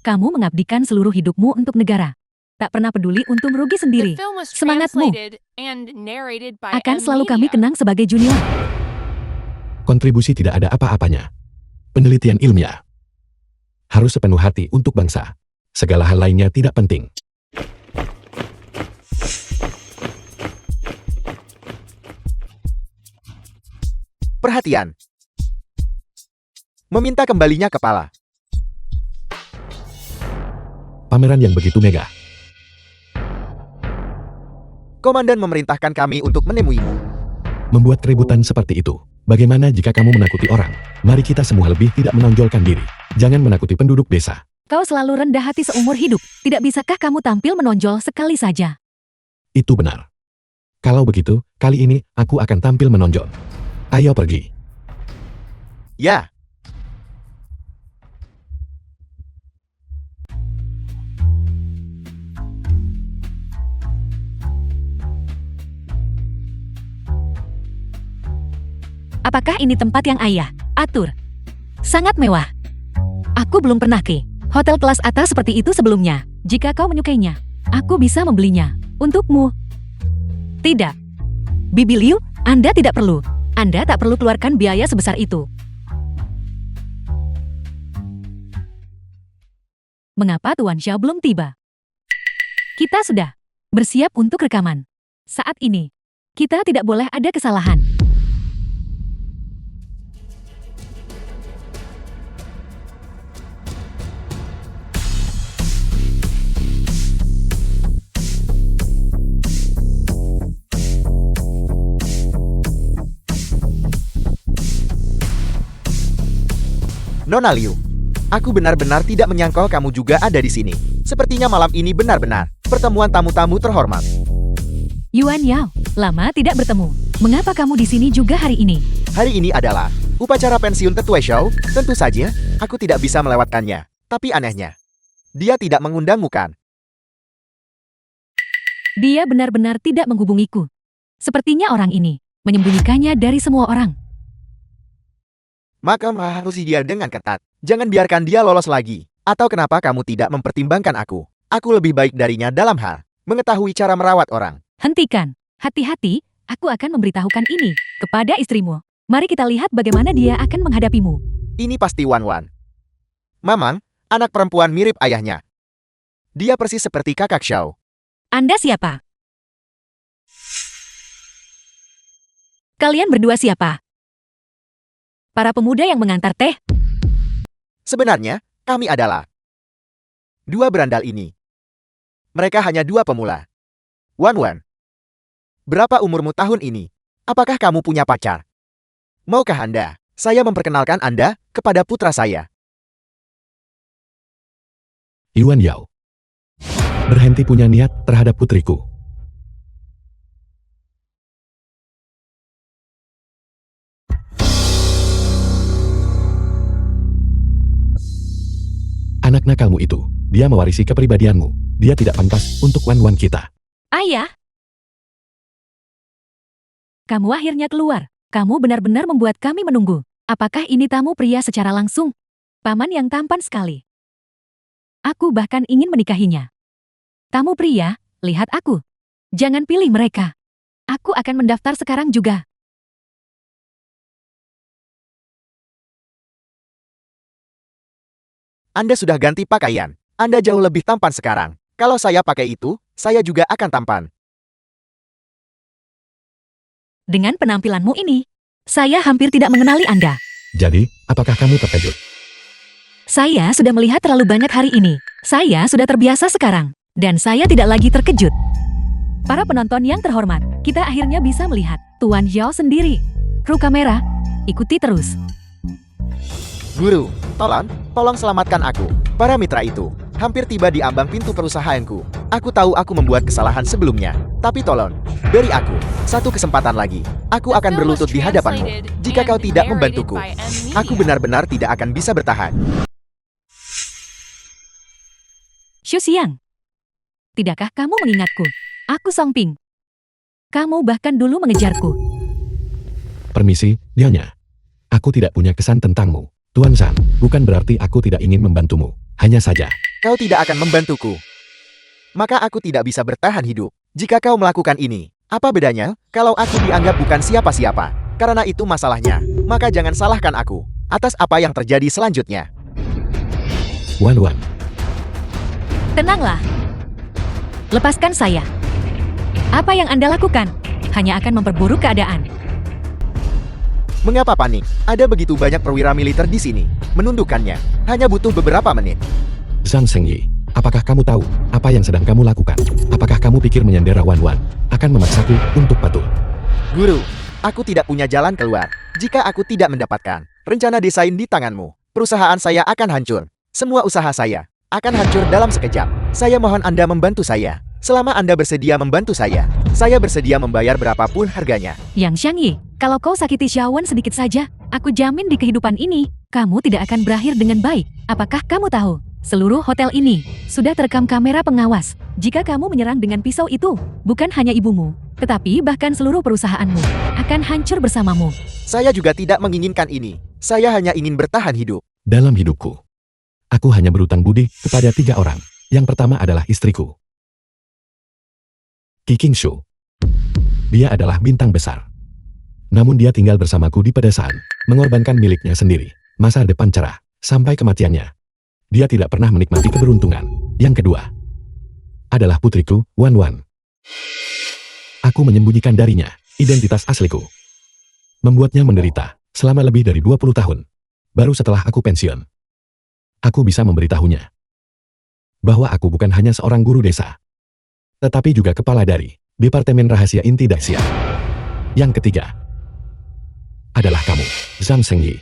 Kamu mengabdikan seluruh hidupmu untuk negara. Tak pernah peduli untung rugi sendiri. The film was Semangatmu translated and narrated by akan M selalu kami Media. kenang sebagai junior. Kontribusi tidak ada apa-apanya. Penelitian ilmiah harus sepenuh hati untuk bangsa. Segala hal lainnya tidak penting. Perhatian. Meminta kembalinya kepala. Pameran yang begitu megah. Komandan memerintahkan kami untuk menemuimu. Membuat keributan seperti itu. Bagaimana jika kamu menakuti orang? Mari kita semua lebih tidak menonjolkan diri. Jangan menakuti penduduk desa. Kau selalu rendah hati seumur hidup. Tidak bisakah kamu tampil menonjol sekali saja? Itu benar. Kalau begitu, kali ini aku akan tampil menonjol. Ayo pergi. Ya. Apakah ini tempat yang ayah atur? Sangat mewah. Aku belum pernah ke hotel kelas atas seperti itu sebelumnya. Jika kau menyukainya, aku bisa membelinya untukmu. Tidak. Bibi Liu, Anda tidak perlu. Anda tak perlu keluarkan biaya sebesar itu. Mengapa Tuan Xiao belum tiba? Kita sudah bersiap untuk rekaman. Saat ini, kita tidak boleh ada kesalahan. Nona Liu, aku benar-benar tidak menyangka kamu juga ada di sini. Sepertinya malam ini benar-benar pertemuan tamu-tamu terhormat. Yuan Yao, lama tidak bertemu. Mengapa kamu di sini juga hari ini? Hari ini adalah upacara pensiun Tetua Shou. Tentu saja, aku tidak bisa melewatkannya. Tapi anehnya, dia tidak mengundangmu kan? Dia benar-benar tidak menghubungiku. Sepertinya orang ini menyembunyikannya dari semua orang. Maka harus dia dengan ketat. Jangan biarkan dia lolos lagi. Atau kenapa kamu tidak mempertimbangkan aku? Aku lebih baik darinya dalam hal mengetahui cara merawat orang. Hentikan. Hati-hati, aku akan memberitahukan ini kepada istrimu. Mari kita lihat bagaimana dia akan menghadapimu. Ini pasti Wan Wan. Mamang, anak perempuan mirip ayahnya. Dia persis seperti kakak Xiao. Anda siapa? Kalian berdua siapa? Para pemuda yang mengantar teh? Sebenarnya, kami adalah dua berandal ini. Mereka hanya dua pemula. Wan Wan, berapa umurmu tahun ini? Apakah kamu punya pacar? Maukah Anda, saya memperkenalkan Anda kepada putra saya? Yuan Yao. Berhenti punya niat terhadap putriku. Anak nakalmu itu, dia mewarisi kepribadianmu. Dia tidak pantas untuk Wan kita. Ayah! Kamu akhirnya keluar. Kamu benar-benar membuat kami menunggu. Apakah ini tamu pria secara langsung? Paman yang tampan sekali. Aku bahkan ingin menikahinya. Tamu pria, lihat aku. Jangan pilih mereka. Aku akan mendaftar sekarang juga. Anda sudah ganti pakaian. Anda jauh lebih tampan sekarang. Kalau saya pakai itu, saya juga akan tampan. Dengan penampilanmu ini, saya hampir tidak mengenali Anda. Jadi, apakah kamu terkejut? Saya sudah melihat terlalu banyak hari ini. Saya sudah terbiasa sekarang. Dan saya tidak lagi terkejut. Para penonton yang terhormat, kita akhirnya bisa melihat Tuan Xiao sendiri. Kru kamera, ikuti terus. Guru, tolong selamatkan aku. Para mitra itu hampir tiba di ambang pintu perusahaanku. Aku tahu aku membuat kesalahan sebelumnya. Tapi tolong, beri aku satu kesempatan lagi. Aku akan berlutut di hadapanmu. Jika kau tidak membantuku, aku benar-benar tidak akan bisa bertahan. Xu Xiang. Tidakkah kamu mengingatku? Aku Song Ping. Kamu bahkan dulu mengejarku. Permisi, Nyonya. Aku tidak punya kesan tentangmu. Tuan San, bukan berarti aku tidak ingin membantumu. Hanya saja, Kau tidak akan membantuku. Maka aku tidak bisa bertahan hidup. Jika kau melakukan ini, apa bedanya kalau aku dianggap bukan siapa-siapa? Karena itu masalahnya. Maka jangan salahkan aku atas apa yang terjadi selanjutnya. Wan. Tenanglah. Lepaskan saya. Apa yang Anda lakukan hanya akan memperburuk keadaan. Mengapa panik? Ada begitu banyak perwira militer di sini. Menundukkannya hanya butuh beberapa menit. Zhang Shengyi, apakah kamu tahu apa yang sedang kamu lakukan? Apakah kamu pikir menyandera Wan akan memaksaku untuk patuh? Guru, aku tidak punya jalan keluar. Jika aku tidak mendapatkan rencana desain di tanganmu, perusahaan saya akan hancur. Semua usaha saya akan hancur dalam sekejap. Saya mohon Anda membantu saya. Selama Anda bersedia membantu saya bersedia membayar berapapun harganya. Yang Xiangyi, kalau kau sakiti Xiaowen sedikit saja, aku jamin di kehidupan ini, kamu tidak akan berakhir dengan baik. Apakah kamu tahu? Seluruh hotel ini sudah terekam kamera pengawas. Jika kamu menyerang dengan pisau itu, bukan hanya ibumu, tetapi bahkan seluruh perusahaanmu akan hancur bersamamu. Saya juga tidak menginginkan ini. Saya hanya ingin bertahan hidup. Dalam hidupku, aku hanya berutang budi kepada 3 orang. Yang pertama adalah istriku, Qi Qingshu. Dia adalah bintang besar. Namun dia tinggal bersamaku di pedesaan, mengorbankan miliknya sendiri, masa depan cerah, sampai kematiannya. Dia tidak pernah menikmati keberuntungan. Yang kedua adalah putriku, Wan Wan. Aku menyembunyikan darinya identitas asliku. Membuatnya menderita selama lebih dari 20 tahun. Baru setelah aku pensiun, aku bisa memberitahunya bahwa aku bukan hanya seorang guru desa, tetapi juga kepala dari Departemen Rahasia Inti Daxia. Yang ketiga adalah kamu, Zhang Shengyi.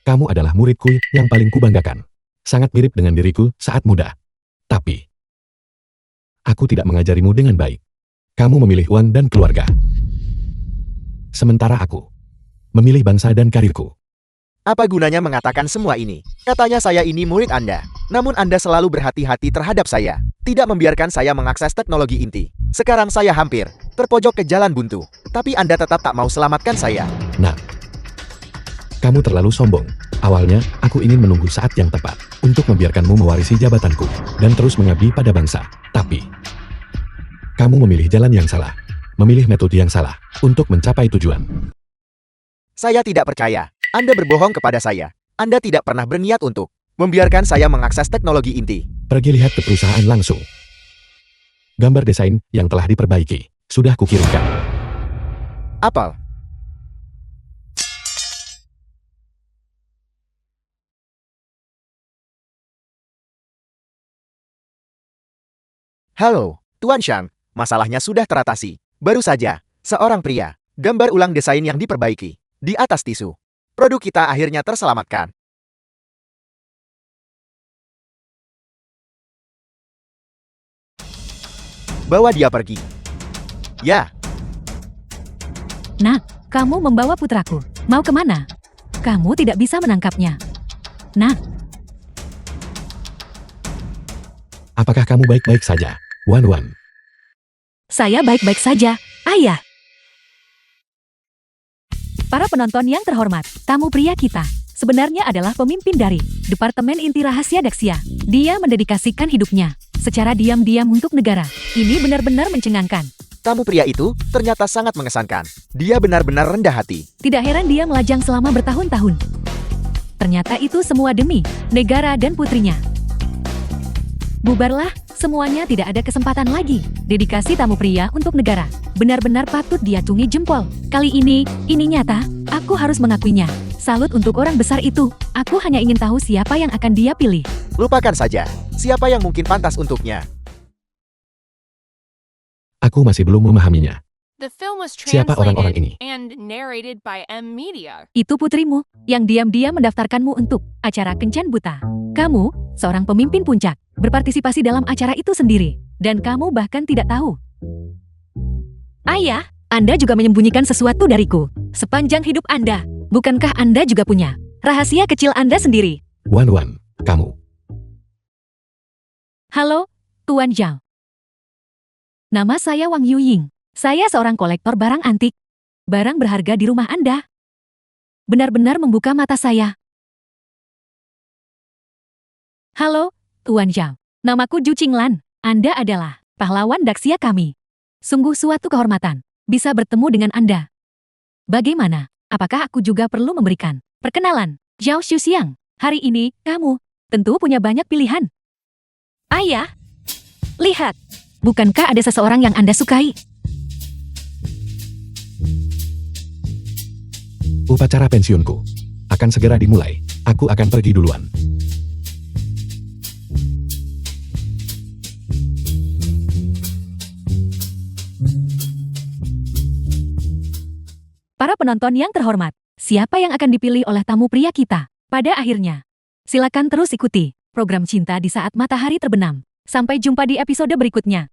Kamu adalah muridku yang paling kubanggakan. Sangat mirip dengan diriku saat muda. Tapi, aku tidak mengajarimu dengan baik. Kamu memilih uang dan keluarga. Sementara aku memilih bangsa dan karirku. Apa gunanya mengatakan semua ini? Katanya saya ini murid Anda. Namun Anda selalu berhati-hati terhadap saya. Tidak membiarkan saya mengakses teknologi inti. Sekarang saya hampir terpojok ke jalan buntu. Tapi Anda tetap tak mau selamatkan saya. Nah, kamu terlalu sombong. Awalnya, aku ingin menunggu saat yang tepat untuk membiarkanmu mewarisi jabatanku dan terus mengabdi pada bangsa. Tapi, kamu memilih jalan yang salah, memilih metode yang salah untuk mencapai tujuan. Saya tidak percaya. Anda berbohong kepada saya. Anda tidak pernah berniat untuk membiarkan saya mengakses teknologi inti. Pergi lihat ke perusahaan langsung. Gambar desain yang telah diperbaiki sudah kukirimkan. Apel. Halo, Tuan Shang. Masalahnya sudah teratasi. Baru saja, seorang pria. Gambar ulang desain yang diperbaiki. Di atas tisu. Produk kita akhirnya terselamatkan. Bawa dia pergi. Ya, Nak, kamu membawa putraku. Mau kemana? Kamu tidak bisa menangkapnya. Nak, Apakah kamu baik-baik saja, Wan Wan? saya baik-baik saja, Ayah. Para penonton yang terhormat, tamu pria kita sebenarnya adalah pemimpin dari Departemen Inti Rahasia Daxia. Dia mendedikasikan hidupnya secara diam-diam untuk negara. Ini benar-benar mencengangkan. tamu pria itu ternyata sangat mengesankan. Dia benar-benar rendah hati. Tidak heran dia melajang selama bertahun-tahun. Ternyata itu semua demi negara dan putrinya. Bubarlah, semuanya tidak ada kesempatan lagi. Dedikasi tamu pria untuk negara benar-benar patut diacungi jempol. Kali ini nyata, aku harus mengakuinya. Salut untuk orang besar itu. Aku hanya ingin tahu siapa yang akan dia pilih. Lupakan saja. Siapa yang mungkin pantas untuknya? Aku masih belum memahaminya. The film was Siapa orang-orang translated ini? and narrated by M Media. Itu putrimu, yang diam-diam mendaftarkanmu untuk acara Kencan Buta. Kamu, seorang pemimpin puncak, berpartisipasi dalam acara itu sendiri. Dan kamu bahkan tidak tahu. Ayah, Anda juga menyembunyikan sesuatu dariku. Sepanjang hidup Anda, bukankah Anda juga punya rahasia kecil Anda sendiri? Wan Wan, kamu. Halo, Tuan Zhao. Nama saya Wang Yuying. Saya seorang kolektor barang antik. Barang berharga di rumah Anda. Benar-benar membuka mata saya. Halo, Tuan Zhao. Namaku Ju Qinglan. Anda adalah pahlawan Daxia kami. Sungguh suatu kehormatan bisa bertemu dengan Anda. Bagaimana? Apakah aku juga perlu memberikan perkenalan? Zhao Xuxiang, hari ini kamu tentu punya banyak pilihan. Ayah, lihat. Bukankah ada seseorang yang Anda sukai? Upacara pensiunku akan segera dimulai. Aku akan pergi duluan. Para penonton yang terhormat, siapa yang akan dipilih oleh tamu pria kita pada akhirnya? Silakan terus ikuti program Cinta di Saat Matahari Terbenam. Sampai jumpa di episode berikutnya.